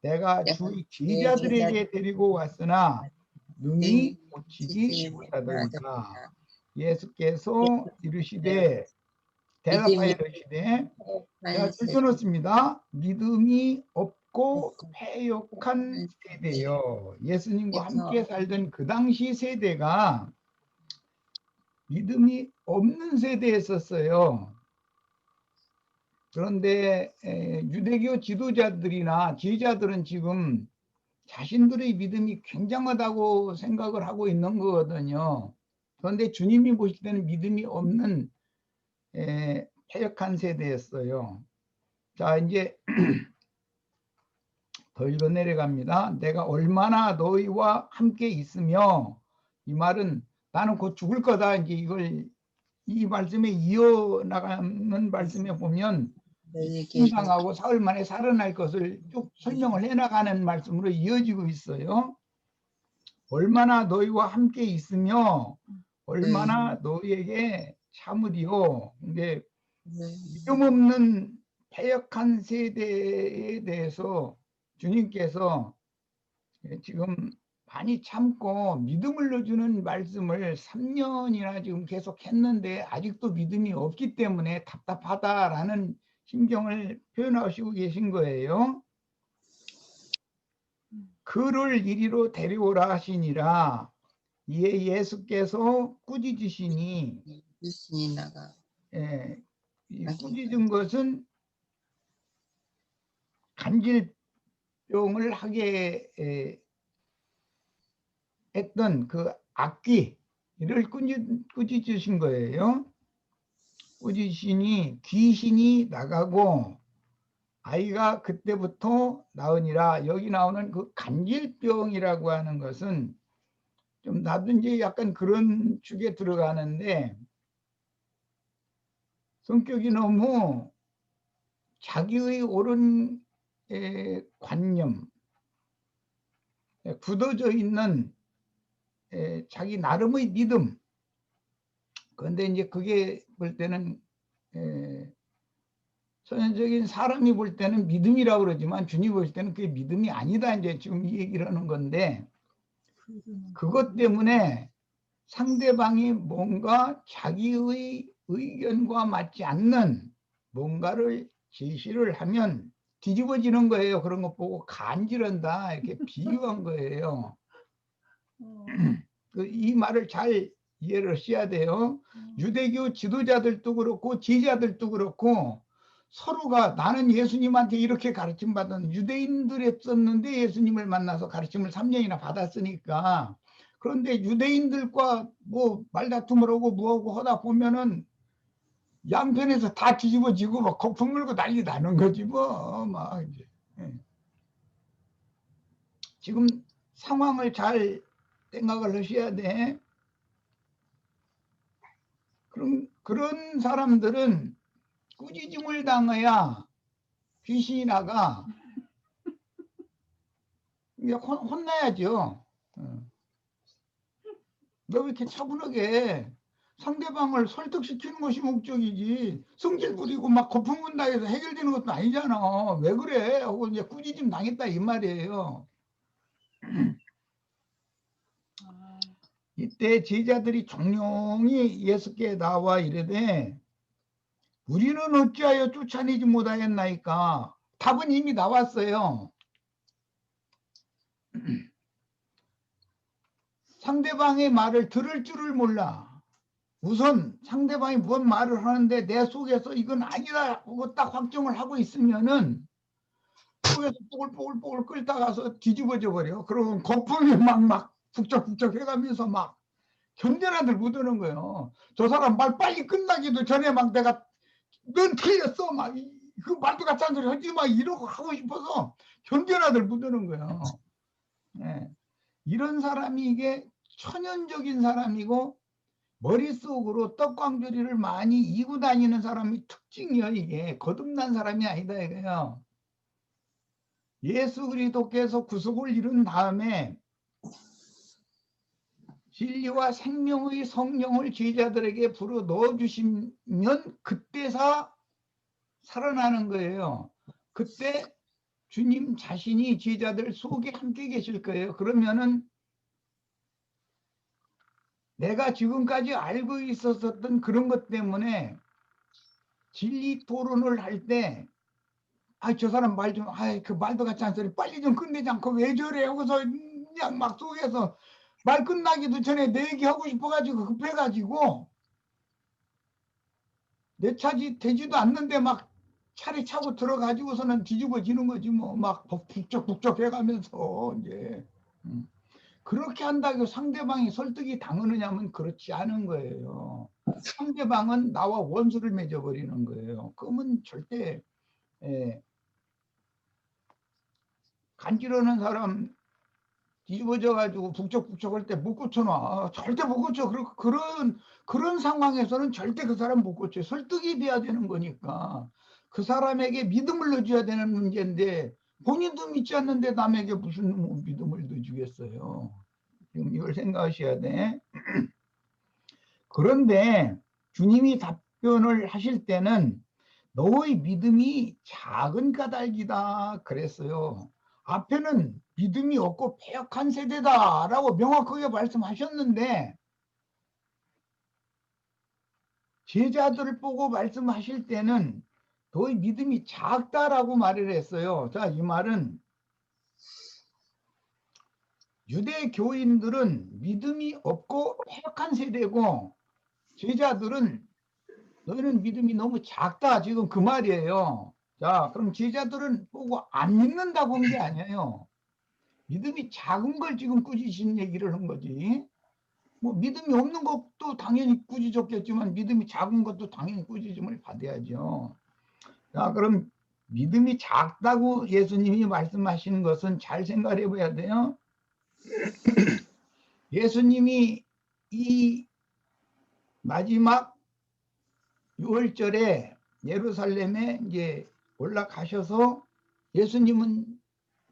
내가 주 제자들에게 데리고 왔으나 능히 고치지 못하더이다. 예수께서 이르시되 대답하여 이르시되, 제가 줄여놓습니다. 믿음이 없고 패역한 세대요. 예수님과 함께 살던 그 당시 세대가 믿음이 없는 세대였었어요. 그런데 유대교 지도자들이나 지휘자들은 지금 자신들의 믿음이 굉장하다고 생각을 하고 있는 거거든요. 그런데 주님이 보실 때는 믿음이 없는 패역한 세대였어요. 자, 이제 더 읽어 내려갑니다. 내가 얼마나 너희와 함께 있으며, 이 말은 나는 곧 죽을 거다. 이제 이걸 이 말씀에 이어나가는 말씀에 보면 신상하고 사흘 만에 살아날 것을 쭉 설명을 해나가는 말씀으로 이어지고 있어요. 얼마나 너희와 함께 있으며 얼마나 너희에게 참으리요. 근데 믿음 없는 패역한 세대에 대해서 주님께서 지금 많이 참고 믿음을 넣어주는 말씀을 3년이나 지금 계속 했는데 아직도 믿음이 없기 때문에 답답하다라는 심정을 표현하시고 계신 거예요. 그를 이리로 데려오라 하시니라. 이에 예수께서 꾸짖으시니, 이 꾸짖은 것은 간질병을 하게 했던 그 악귀를 꾸짖으신 거예요. 꾸짖으시니 귀신이 나가고 아이가 그때부터 나으니라. 여기 나오는 그 간질병이라고 하는 것은 좀 나도 이제 약간 그런 축에 들어가는데, 성격이 너무 자기의 옳은 관념, 굳어져 있는 자기 나름의 믿음. 그런데 이제 그게 볼 때는 선현적인 사람이 볼 때는 믿음이라고 그러지만 주님이 볼 때는 그게 믿음이 아니다. 이제 지금 이 얘기를 하는 건데, 그것 때문에 상대방이 뭔가 자기의 의견과 맞지 않는 뭔가를 제시를 하면 뒤집어지는 거예요. 그런 거 보고 간지런다 이렇게 비유한 거예요. 이 말을 잘 이해를 하셔야 돼요. 유대교 지도자들도 그렇고 제자들도 그렇고 서로가 나는 예수님한테 이렇게 가르침 받은 유대인들이었었는데 예수님을 만나서 가르침을 3년이나 받았으니까, 그런데 유대인들과 뭐 말다툼을 하고 뭐하고 하다 보면은 양편에서 다 뒤집어지고 막 거품 물고 난리 나는 거지 뭐. 막 이제. 지금 상황을 잘 생각을 하셔야 돼. 그런 사람들은 꾸짖음을 당해야 귀신이 나가. 혼나야죠. 너 왜 이렇게 차분하게 상대방을 설득시키는 것이 목적이지, 성질 부리고 막 거품 문다 해서 해결되는 것도 아니잖아. 왜 그래? 하고 이제 꾸짖음 당했다 이 말이에요. 이때 제자들이 종용이 예수께 나와 이르되 우리는 어찌하여 쫓아내지 못하였나이까. 답은 이미 나왔어요. 상대방의 말을 들을 줄을 몰라. 우선 상대방이 뭔 말을 하는데 내 속에서 이건 아니다 하고 딱 확정을 하고 있으면은 속에서 뽀글뽀글 끓다가서 뒤집어져 버려. 그러면 거품이 막 북적북적 해가면서 막 견뎌나들 묻는 거예요. 저 사람 말 빨리 끝나기도 전에 막 내가 넌 틀렸어 막 그 말도 같지 않은 소리 하지 마 이러고 하고 싶어서 견뎌나들 묻는 거예요. 네. 이런 사람이 이게 천연적인 사람이고 머릿속으로 떡광조리를 많이 이고 다니는 사람이 특징이요. 이게 거듭난 사람이 아니다 이거예요. 예수 그리스도께서 구속을 이룬 다음에 진리와 생명의 성령을 제자들에게 불어 넣어주시면 그때서 살아나는 거예요. 그때 주님 자신이 제자들 속에 함께 계실 거예요. 그러면은 내가 지금까지 알고 있었던 그런 것 때문에 진리 토론을 할 때 저 사람 말 좀, 그 말도 같지 않은 소리 빨리 좀 끝내지 않고 왜 저래 하고서 그냥 막 속에서 말 끝나기도 전에 내 얘기하고 싶어가지고 급해가지고 내 차지 되지도 않는데 막 차를 차고 들어가지고서는 뒤집어지는 거지 뭐 막 북적북적 해가면서 이제 그렇게 한다고 상대방이 설득이 당하느냐면 그렇지 않은 거예요. 상대방은 나와 원수를 맺어버리는 거예요. 그러면 절대 간지러는 사람 뒤집어져 가지고 북적북적 할 때 못 고쳐놔. 절대 못 고쳐. 그런 상황에서는 절대 그 사람 못 고쳐. 설득이 돼야 되는 거니까. 그 사람에게 믿음을 넣어줘야 되는 문제인데 본인도 믿지 않는데 남에게 무슨 믿음을 넣어주겠어요. 지금 이걸 생각하셔야 돼. 그런데 주님이 답변을 하실 때는 너의 믿음이 작은 까닭이다 그랬어요. 앞에는 믿음이 없고 패역한 세대다라고 명확하게 말씀하셨는데 제자들을 보고 말씀하실 때는 너의 믿음이 작다라고 말을 했어요. 자, 이 말은 유대 교인들은 믿음이 없고 패역한 세대고 제자들은 너희는 믿음이 너무 작다 지금 그 말이에요. 자, 그럼 제자들은 보고 안 믿는다고 한 게 아니에요. 믿음이 작은 걸 지금 꾸짖으신 얘기를 한 거지. 뭐 믿음이 없는 것도 당연히 꾸짖었겠지만 믿음이 작은 것도 당연히 꾸짖음을 받아야죠. 자, 그럼 믿음이 작다고 예수님이 말씀하시는 것은 잘 생각해 봐야 돼요. 예수님이 이 마지막 6월절에 예루살렘에 이제 올라가셔서 예수님은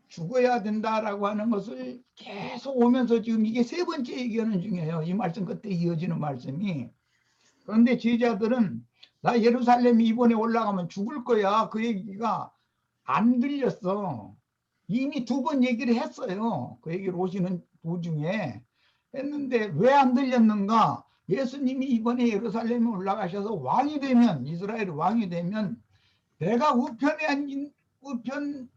죽어야 된다라고 하는 것을 계속 오면서 지금 이게 세 번째 얘기하는 중이에요. 이 말씀 끝에 이어지는 말씀이. 그런데 제자들은 나 예루살렘에 이번에 올라가면 죽을 거야. 그 얘기가 안 들렸어. 이미 두 번 얘기를 했어요. 그 얘기를 오시는 도중에 했는데 왜 안 들렸는가? 예수님이 이번에 예루살렘에 올라가셔서 왕이 되면 이스라엘 왕이 되면 내가 우편에 앉은 우편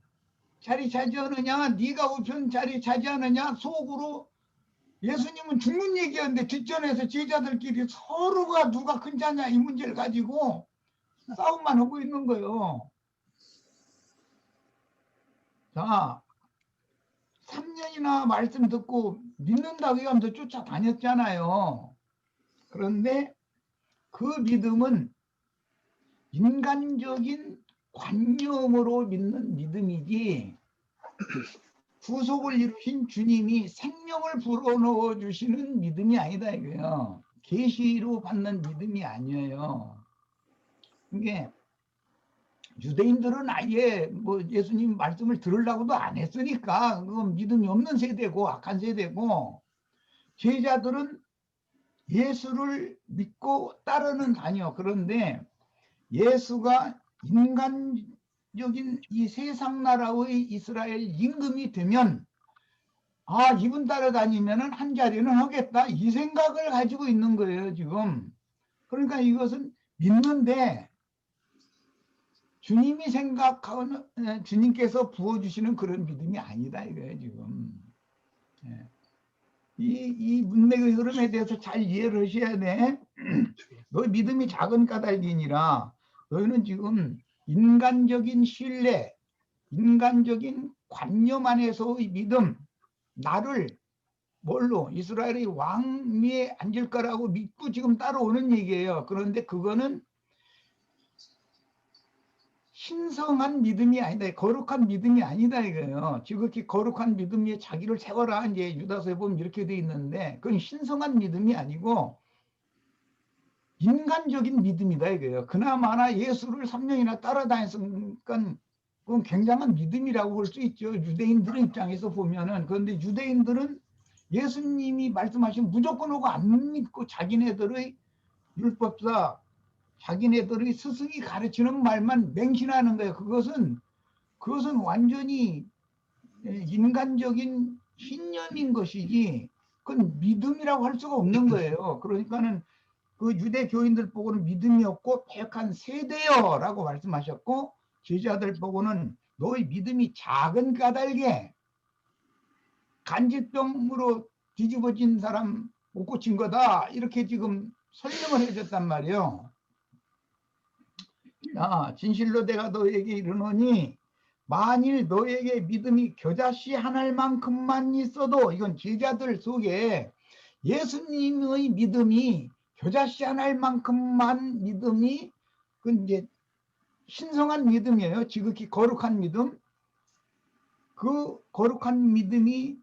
자리 차지하느냐 네가 우편 자리 차지하느냐 속으로 예수님은 죽는 얘기하는데 뒷전에서 제자들끼리 서로가 누가 큰 자냐 이 문제를 가지고 싸움만 하고 있는 거예요. 자, 3년이나 말씀 듣고 믿는다고 하면서 쫓아다녔잖아요. 그런데 그 믿음은 인간적인 관념으로 믿는 믿음이지 구속을 이루신 주님이 생명을 불어넣어 주시는 믿음이 아니다 이거예요. 계시로 받는 믿음이 아니에요. 이게 유대인들은 아예 뭐 예수님 말씀을 들으려고도 안 했으니까 그건 믿음이 없는 세대고 악한 세대고 제자들은 예수를 믿고 따르는 자녀. 그런데 예수가 인간적인 이 세상 나라의 이스라엘 임금이 되면 이분 따라다니면 한 자리는 하겠다 이 생각을 가지고 있는 거예요 지금. 그러니까 이것은 믿는데 주님이 생각하는 주님께서 부어주시는 그런 믿음이 아니다 이거예요 지금. 이 문맥의 흐름에 대해서 잘 이해를 하셔야 돼. 너 믿음이 작은 까닭이니라 너희는 지금 인간적인 신뢰, 인간적인 관념 안에서의 믿음, 나를 뭘로 이스라엘의 왕위에 앉을 거라고 믿고 지금 따라오는 얘기예요. 그런데 그거는 신성한 믿음이 아니다. 거룩한 믿음이 아니다 이거예요. 지극히 거룩한 믿음 위에 자기를 세워라 이제 유다서에 보면 이렇게 돼 있는데 그건 신성한 믿음이 아니고 인간적인 믿음이다 이거예요. 그나마나 예수를 3년이나 따라다녔으니까 그건 굉장한 믿음이라고 볼 수 있죠. 유대인들의 입장에서 보면은. 그런데 유대인들은 예수님이 말씀하신 무조건 오고 안 믿고 자기네들의 율법사, 자기네들의 스승이 가르치는 말만 맹신하는 거예요. 그것은 완전히 인간적인 신념인 것이지 그건 믿음이라고 할 수가 없는 거예요. 그러니까는 그 유대 교인들 보고는 믿음이 없고 패역한 세대여라고 말씀하셨고, 제자들 보고는 너희 믿음이 작은 까닭에 간질병으로 뒤집어진 사람 못 고친 거다 이렇게 지금 설명을 해줬단 말이에요. 진실로 내가 너에게 이르노니 만일 너에게 믿음이 겨자씨 한 알만큼만 있어도, 이건 제자들 속에 예수님의 믿음이 겨자씨 한 알만큼만 믿음이 그 이제 신성한 믿음이에요. 지극히 거룩한 믿음. 그 거룩한 믿음이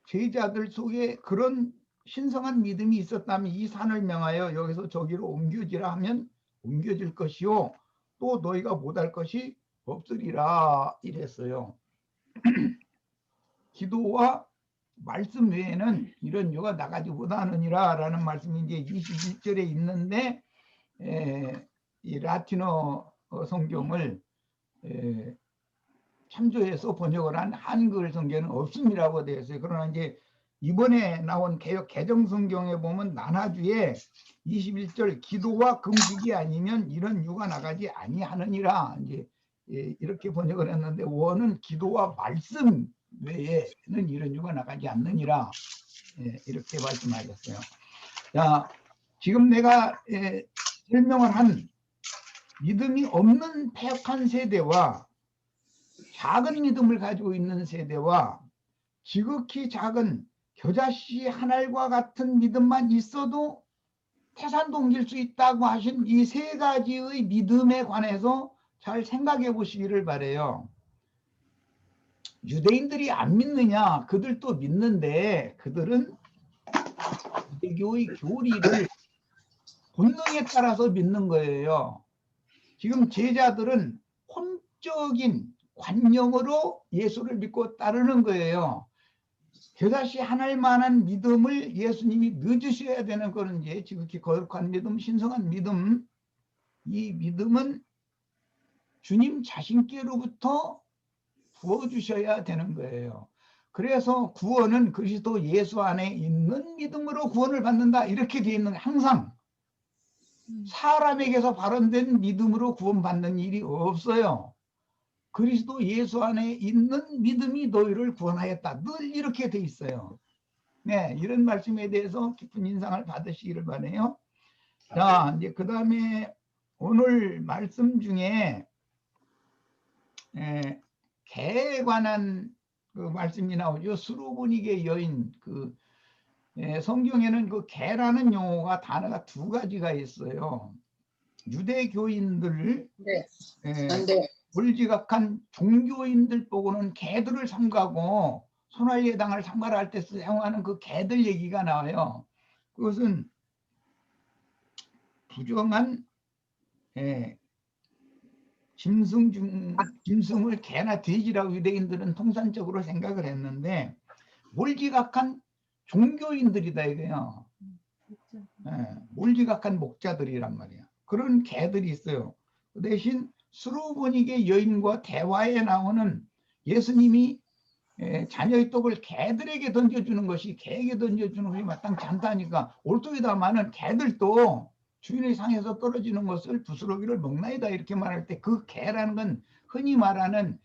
제자들 속에 그런 신성한 믿음이 있었다면 이 산을 명하여 여기서 저기로 옮겨지라 하면 옮겨질 것이요 또 너희가 못할 것이 없으리라 이랬어요. 기도와 말씀 외에는 이런 유가 나가지 못하느니라 라는 말씀이 이제 21절에 있는데, 이 라틴어 성경을 참조해서 번역을 한 한글 성경은 없음이라고 되어 있어요. 그러나 이제 이번에 나온 개역 개정 성경에 보면 난하주에 21절 기도와 금식이 아니면 이런 유가 나가지 아니하느니라 이제 이렇게 번역을 했는데, 원은 기도와 말씀 외에는 이런 유가 나가지 않느니라 이렇게 말씀하셨어요. 자, 지금 내가 설명을 한 믿음이 없는 패역한 세대와 작은 믿음을 가지고 있는 세대와 지극히 작은 겨자씨 한 알과 같은 믿음만 있어도 태산도 옮길 수 있다고 하신 이 세 가지의 믿음에 관해서 잘 생각해 보시기를 바라요. 유대인들이 안 믿느냐? 그들도 믿는데 그들은 유대교의 교리를 본능에 따라서 믿는 거예요. 지금 제자들은 혼적인 관념으로 예수를 믿고 따르는 거예요. 겨자씨 한 알만한 믿음을 예수님이 넣어주셔야 되는 거는 이제 지극히 거룩한 믿음, 신성한 믿음. 이 믿음은 주님 자신께로부터 부어주셔야 되는 거예요. 그래서 구원은 그리스도 예수 안에 있는 믿음으로 구원을 받는다 이렇게 되어 있는, 항상 사람에게서 발언된 믿음으로 구원받는 일이 없어요. 그리스도 예수 안에 있는 믿음이 너희를 구원하였다. 늘 이렇게 돼 있어요. 네, 이런 말씀에 대해서 깊은 인상을 받으시기를 바라요. 자, 이제 그 다음에 오늘 말씀 중에 개에 관한 그 말씀이 나오죠. 수르보니게 여인. 성경에는 그 개라는 용어가 단어가 두 가지가 있어요. 유대 교인들, 불지각한 종교인들 보고는 개들을 삼가고 손활예당을 삼가할 때 사용하는 그 개들 얘기가 나와요. 그것은 부정한 짐승을 개나 돼지라고 유대인들은 통산적으로 생각을 했는데, 몰지각한 종교인들이다 이거예요. 몰지각한 목자들이란 말이에요. 그런 개들이 있어요. 그 대신 수르보니게 여인과 대화에 나오는 예수님이 자녀의 떡을 개들에게 던져주는 것이, 개에게 던져주는 것이 마땅치 않다니까 올뚝이다 많은 개들도 주인의 상에서 떨어지는 것을 부스러기를 먹나이다 이렇게 말할 때, 그 개라는 건 흔히 말하는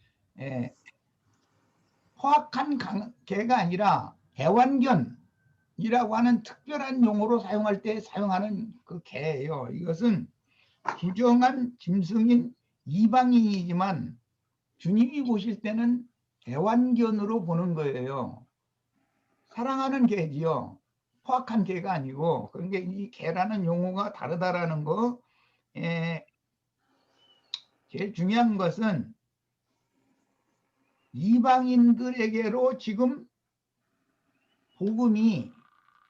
포악한 개가 아니라 애완견이라고 하는 특별한 용어로 사용할 때 사용하는 그 개예요. 이것은 부정한 짐승인 이방인이지만 주님이 보실 때는 애완견으로 보는 거예요. 사랑하는 개지요. 포악한 개가 아니고. 그러니까 이 개라는 용어가 다르다라는 거. 제일 중요한 것은 이방인들에게로 지금 복음이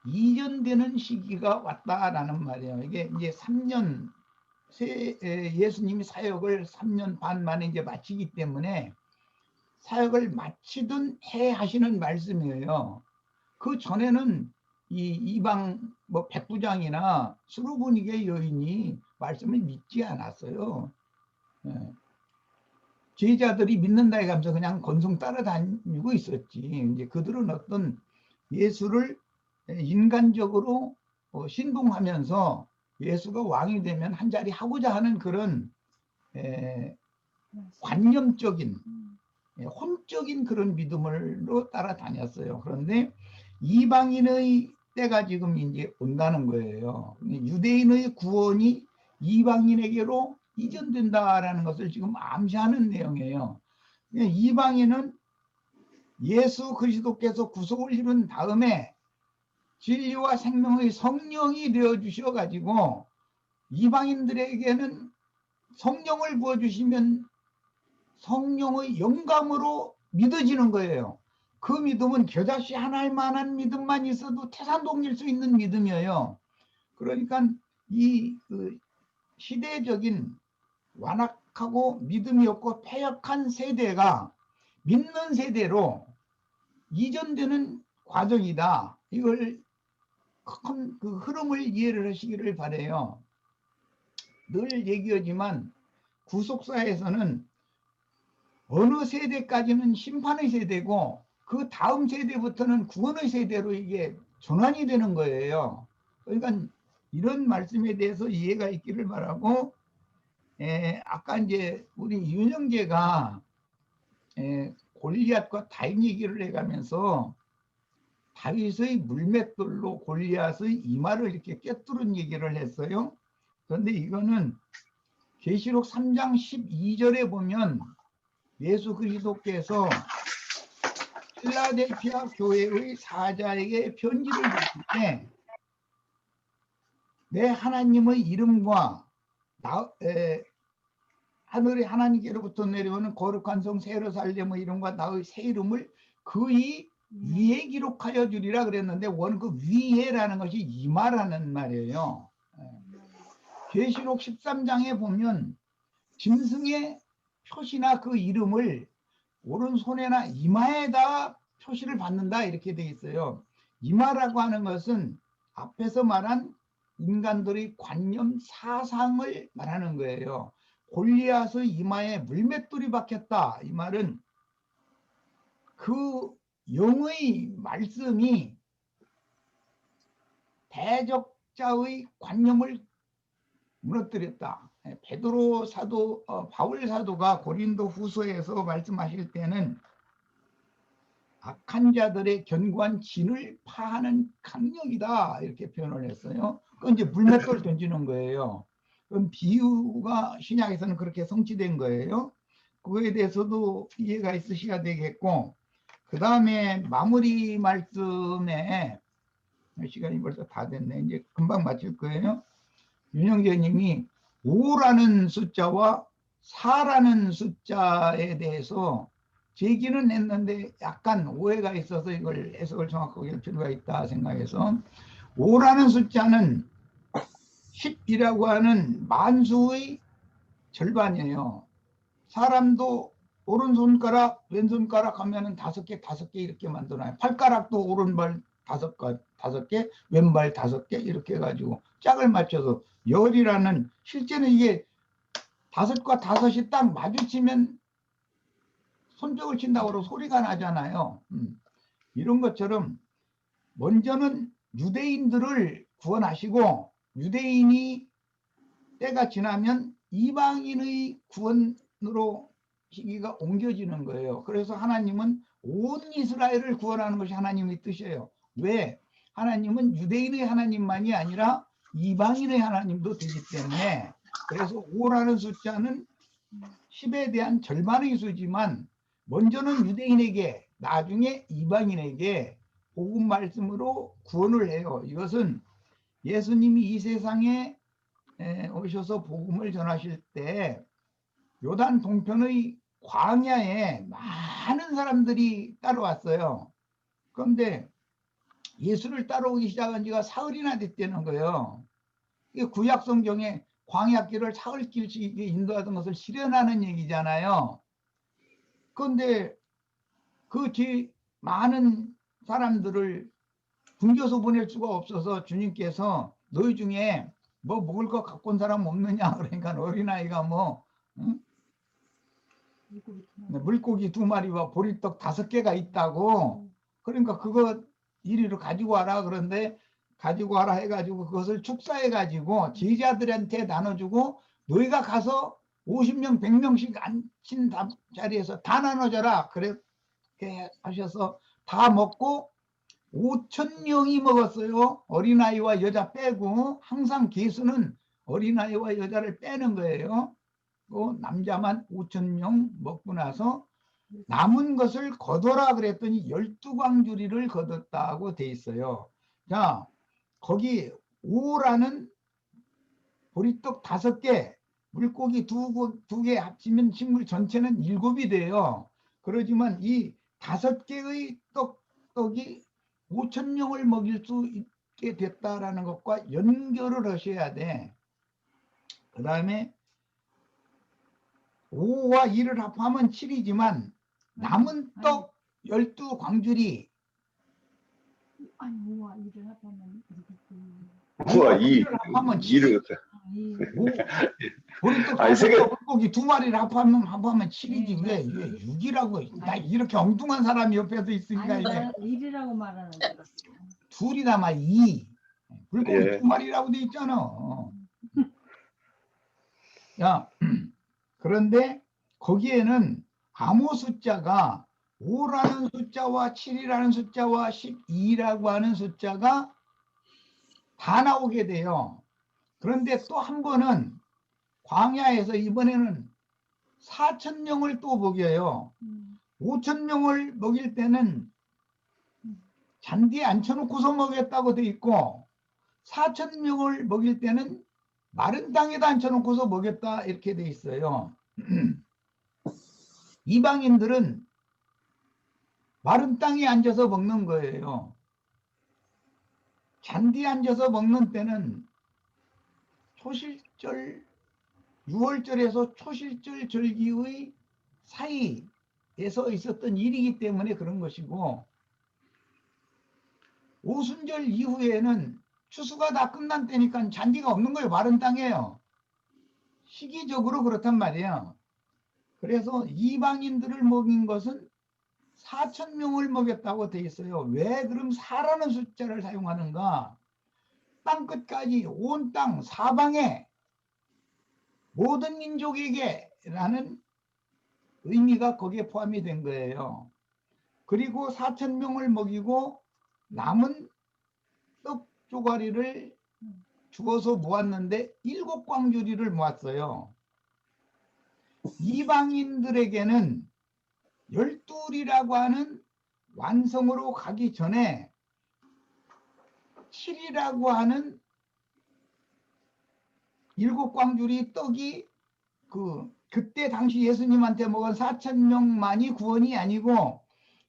이전되는 시기가 왔다라는 말이에요. 이게 이제 3년 예수님이 사역을 3년 반 만에 이제 마치기 때문에 사역을 마치던 해 하시는 말씀이에요. 그 전에는 이 이방 뭐 백부장이나 수르브니게 여인이 말씀을 믿지 않았어요. 예. 제자들이 믿는다 해가면서 그냥 건성 따라다니고 있었지. 이제 그들은 어떤 예수를 인간적으로 신봉하면서 예수가 왕이 되면 한 자리 하고자 하는 그런 관념적인 혼적인 그런 믿음으로 따라다녔어요. 그런데 이방인의 때가 지금 이제 온다는 거예요. 유대인의 구원이 이방인에게로 이전된다라는 것을 지금 암시하는 내용이에요. 이방인은 예수 그리스도께서 구속을 이룬 다음에 진리와 생명의 성령이 되어 주셔 가지고 이방인들에게는 성령을 부어 주시면 성령의 영감으로 믿어지는 거예요. 그 믿음은 겨자씨 하나만한 믿음만 있어도 태산동일 수 있는 믿음이에요. 그러니까 이 시대적인 완악하고 믿음이 없고 패역한 세대가 믿는 세대로 이전되는 과정이다. 이걸 큰 그 흐름을 이해를 하시기를 바라요. 늘 얘기하지만 구속사에서는 어느 세대까지는 심판의 세대고 그 다음 세대부터는 구원의 세대로 이게 전환이 되는 거예요. 그러니까 이런 말씀에 대해서 이해가 있기를 바라고, 아까 이제 우리 윤영재가 골리앗과 다윗 얘기를 해가면서 다윗의 물맷돌로 골리앗의 이마를 이렇게 꿰뚫은 얘기를 했어요. 그런데 이거는 계시록 3장 12절에 보면 예수 그리스도께서 필라델피아 교회의 사자에게 편지를 줬을 때 내 하나님의 이름과 하늘의 하나님께로부터 내려오는 거룩한 성 예루살렘의 이름과 나의 새 이름을 그의 위에 기록하여 주리라 그랬는데 그 위에라는 것이 이마라는 말이에요. 계시록 13장에 보면 짐승의 표시나 그 이름을 오른손에나 이마에다 표시를 받는다 이렇게 되어 있어요. 이마라고 하는 것은 앞에서 말한 인간들의 관념 사상을 말하는 거예요. 골리앗의 이마에 물맷돌이 박혔다. 이 말은 그 영의 말씀이 대적자의 관념을 무너뜨렸다. 베드로 사도, 바울 사도가 고린도 후서에서 말씀하실 때는 악한 자들의 견고한 진을 파하는 강력이다 이렇게 표현을 했어요. 그건 이제 물맷돌 던지는 거예요. 그럼 비유가 신약에서는 그렇게 성취된 거예요. 그거에 대해서도 이해가 있으셔야 되겠고, 그 다음에 마무리 말씀에 시간이 벌써 다 됐네. 이제 금방 마칠 거예요. 윤영재 님이 5라는 숫자와 4라는 숫자에 대해서 제기는 했는데 약간 오해가 있어서 이걸 해석을 정확하게 할 필요가 있다 생각해서, 5라는 숫자는 10이라고 하는 만수의 절반이에요. 사람도 오른손가락 왼손가락 하면은 5개 5개 이렇게 만들어놔요. 팔가락도 오른발 5개 왼발 5개 이렇게 해가지고 짝을 맞춰서 열이라는, 실제는 이게 5과 5이 딱 마주치면 손뼉을 친다고 그러고 소리가 나잖아요. 이런 것처럼 먼저는 유대인들을 구원하시고 유대인이 때가 지나면 이방인의 구원으로 시기가 옮겨지는 거예요. 그래서 하나님은 온 이스라엘을 구원하는 것이 하나님의 뜻이에요. 왜? 하나님은 유대인의 하나님만이 아니라 이방인의 하나님도 되기 때문에. 그래서 5라는 숫자는 10에 대한 절반의 수지만 먼저는 유대인에게 나중에 이방인에게 복음 말씀으로 구원을 해요. 이것은 예수님이 이 세상에 오셔서 복음을 전하실 때 요단 동편의 광야에 많은 사람들이 따라왔어요. 그런데 예수를 따라오기 시작한 지가 사흘이나 됐다는 거예요. 이게 구약 성경에 광야길을 사흘길씩 인도하던 것을 실현하는 얘기잖아요. 그런데 그 많은 사람들을 굶겨서 보낼 수가 없어서 주님께서 너희 중에 뭐 먹을 거 갖고 온 사람 없느냐, 그러니까 어린아이가 뭐 물고기 2마리와 보리떡 5개가 있다고, 그러니까 그거 이리로 가지고 와라. 그런데 가지고 와라 해가지고 그것을 축사해가지고 제자들한테 나눠주고, 너희가 가서 50명 100명씩 앉힌 자리에서 다 나눠줘라, 그렇게 하셔서 다 먹고 5,000명이 먹었어요. 어린아이와 여자 빼고. 항상 개수는 어린아이와 여자를 빼는 거예요. 남자만 5,000명 먹고 나서 남은 것을 거둬라 그랬더니 12광주리를 거뒀다고 돼 있어요. 자, 거기 5라는 보리떡 5개, 물고기 2개 합치면 식물 전체는 7이 돼요. 그러지만 이 5개의 떡이 5,000명을 먹일 수 있게 됐다라는 것과 연결을 하셔야 돼. 그 다음에 5와 2를 합하면 7이지만 남은 떡 12광주리, 아니 5와 2를 합하면 5와 2, 합하면 2를 보리떡 아니, 5개, 물고기 2마리를 합하면 7이지. 왜 6이라고? 나 이렇게 엉뚱한 사람이 옆에서 있으니까 아니 이게 나는 1이라고 말하는 줄 알았어. 둘이 남아 2. 물고기 예. 2마리라고 돼 있잖아. 야, 그런데 거기에는 암호 숫자가 5라는 숫자와 7이라는 숫자와 12라고 하는 숫자가 다 나오게 돼요. 그런데 또 한 번은 광야에서 이번에는 4,000명을 또 먹여요. 5,000명을 먹일 때는 잔디에 앉혀놓고서 먹였다고 돼 있고, 4,000명을 먹일 때는 마른 땅에다 앉혀놓고서 먹였다 이렇게 돼 있어요. 이방인들은 마른 땅에 앉아서 먹는 거예요. 잔디에 앉아서 먹는 때는 초실절, 6월절에서 초실절 절기의 사이에서 있었던 일이기 때문에 그런 것이고, 오순절 이후에는 추수가 다 끝난 때니까 잔디가 없는 거예요. 마른 땅이에요. 시기적으로 그렇단 말이에요. 그래서 이방인들을 먹인 것은 4,000명을 먹였다고 돼 있어요. 왜 그럼 4라는 숫자를 사용하는가? 땅끝까지 온 땅 사방에 모든 민족에게 라는 의미가 거기에 포함이 된 거예요. 그리고 4,000명을 먹이고 남은 떡 조가리를 주어서 모았는데 7광주리를 모았어요. 이방인들에게는 12이라고 하는 완성으로 가기 전에 7이라고 하는 7광주리 떡이 그때 당시 예수님한테 먹은 4,000명만이 구원이 아니고,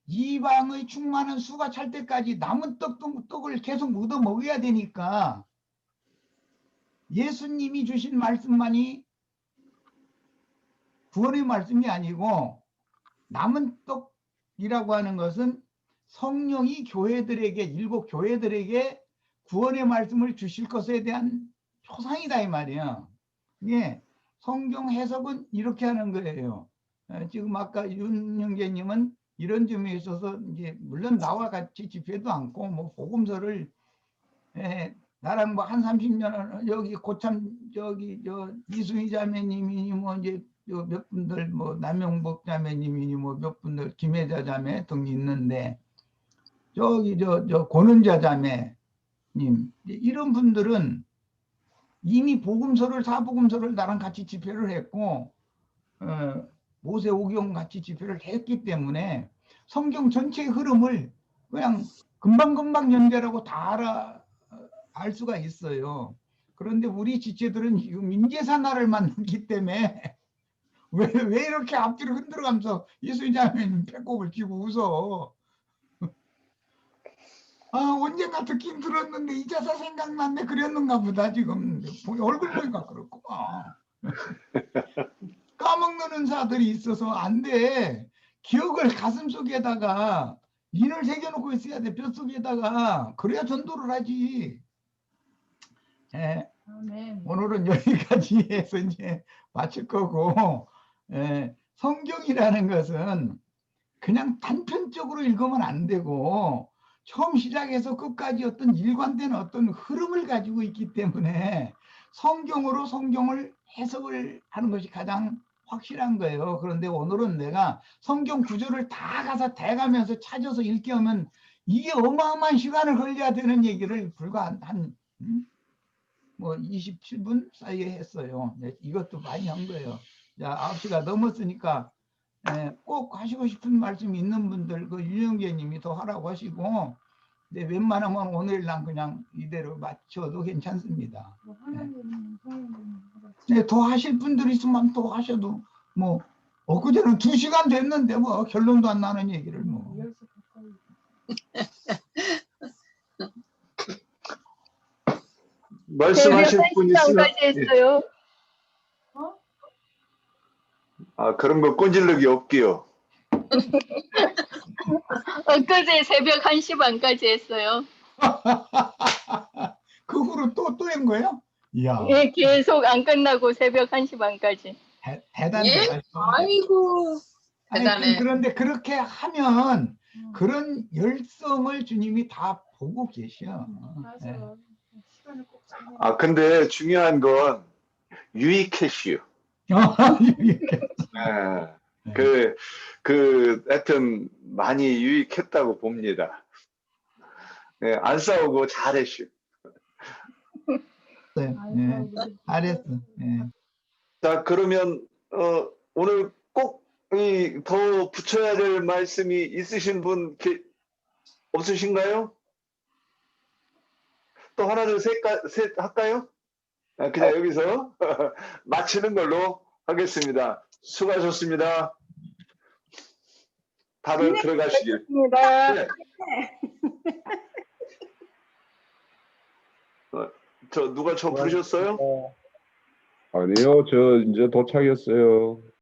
이방의 충만한 수가 찰 때까지 남은 떡을 계속 묻어 먹어야 되니까 예수님이 주신 말씀만이 구원의 말씀이 아니고, 남은 떡이라고 하는 것은 성령이 교회들에게, 7교회들에게 구원의 말씀을 주실 것에 대한 초상이다 이 말이야. 예, 성경 해석은 이렇게 하는 거예요. 지금 아까 윤영재님은 이런 점에 있어서 이제 물론 나와 같이 집회도 않고 뭐 복음서를 나랑 뭐 한 30년 여기 고참 이수희 자매님이니 뭐 이제 몇 분들 뭐 남용복 자매님이니 뭐 몇 분들 김혜자 자매 등 있는데, 저기 고는자 자매님 이런 분들은 이미 사복음서를 나랑 같이 집회를 했고, 모세오경 같이 집회를 했기 때문에 성경 전체의 흐름을 그냥 금방금방 연결하고 다 알 수가 있어요. 그런데 우리 지체들은 지금 인재산하를 만들기 때문에 왜 이렇게 앞뒤로 흔들어가면서 예수님 자매님 배꼽을 쥐고 웃어. 언젠가 듣긴 들었는데 이자사 생각났네 그랬는가 보다 지금 얼굴 보니까 그렇구나. 까먹는 은사들이 있어서 안 돼. 기억을 가슴 속에다가 인을 새겨놓고 있어야 돼. 뼛속에다가. 그래야 전도를 하지. 예, 아멘. 오늘은 여기까지 해서 이제 마칠 거고, 성경이라는 것은 그냥 단편적으로 읽으면 안 되고 처음 시작해서 끝까지 어떤 일관된 어떤 흐름을 가지고 있기 때문에 성경으로 성경을 해석을 하는 것이 가장 확실한 거예요. 그런데 오늘은 내가 성경 구절을 다 가서 대가면서 찾아서 읽게 하면 이게 어마어마한 시간을 걸려야 되는 얘기를 불과 한 뭐 27분 사이에 했어요. 이것도 많이 한 거예요. 자, 9시가 넘었으니까 꼭 하시고 싶은 말씀 있는 분들 그 유영재님이 더 하라고 하시고, 네, 웬만하면 오늘날 그냥 이대로 맞춰도 괜찮습니다. 뭐 하나님, 하나님. 네, 더 하실 분들 있으면 더 하셔도 뭐 엊그제는 2시간 됐는데 뭐 결론도 안 나는 얘기를 뭐. 10시 가까이. 말씀하실 분 있으면 까지 했어요. 그런 거 꼰질르기 없기요. 엊그제 새벽 1시 반까지 했어요. 그 후로 또 한 거예요? 이야, 예, 계속 안 끝나고 새벽 1시 반까지. 대단해. 아이고, 대단해. 그런데 그렇게 하면 그런 열성을 주님이 다 보고 계셔. 맞아. 시간을 꼭 잡아야 근데 중요한 건 유익했슈. 이렇게. 하여튼 많이 유익했다고 봅니다. 안 싸우고 잘했슈. 네, 잘했어. 네. 자, 그러면 오늘 꼭 더 붙여야 될 말씀이 있으신 분 없으신가요? 또 하나, 둘, 셋 할까요? 그냥 여기서 마치는 걸로 하겠습니다. 수고하셨습니다. 다들 들어가시길. 입니다. 네. 누가 저 부르셨어요? 아니요, 저 이제 도착했어요.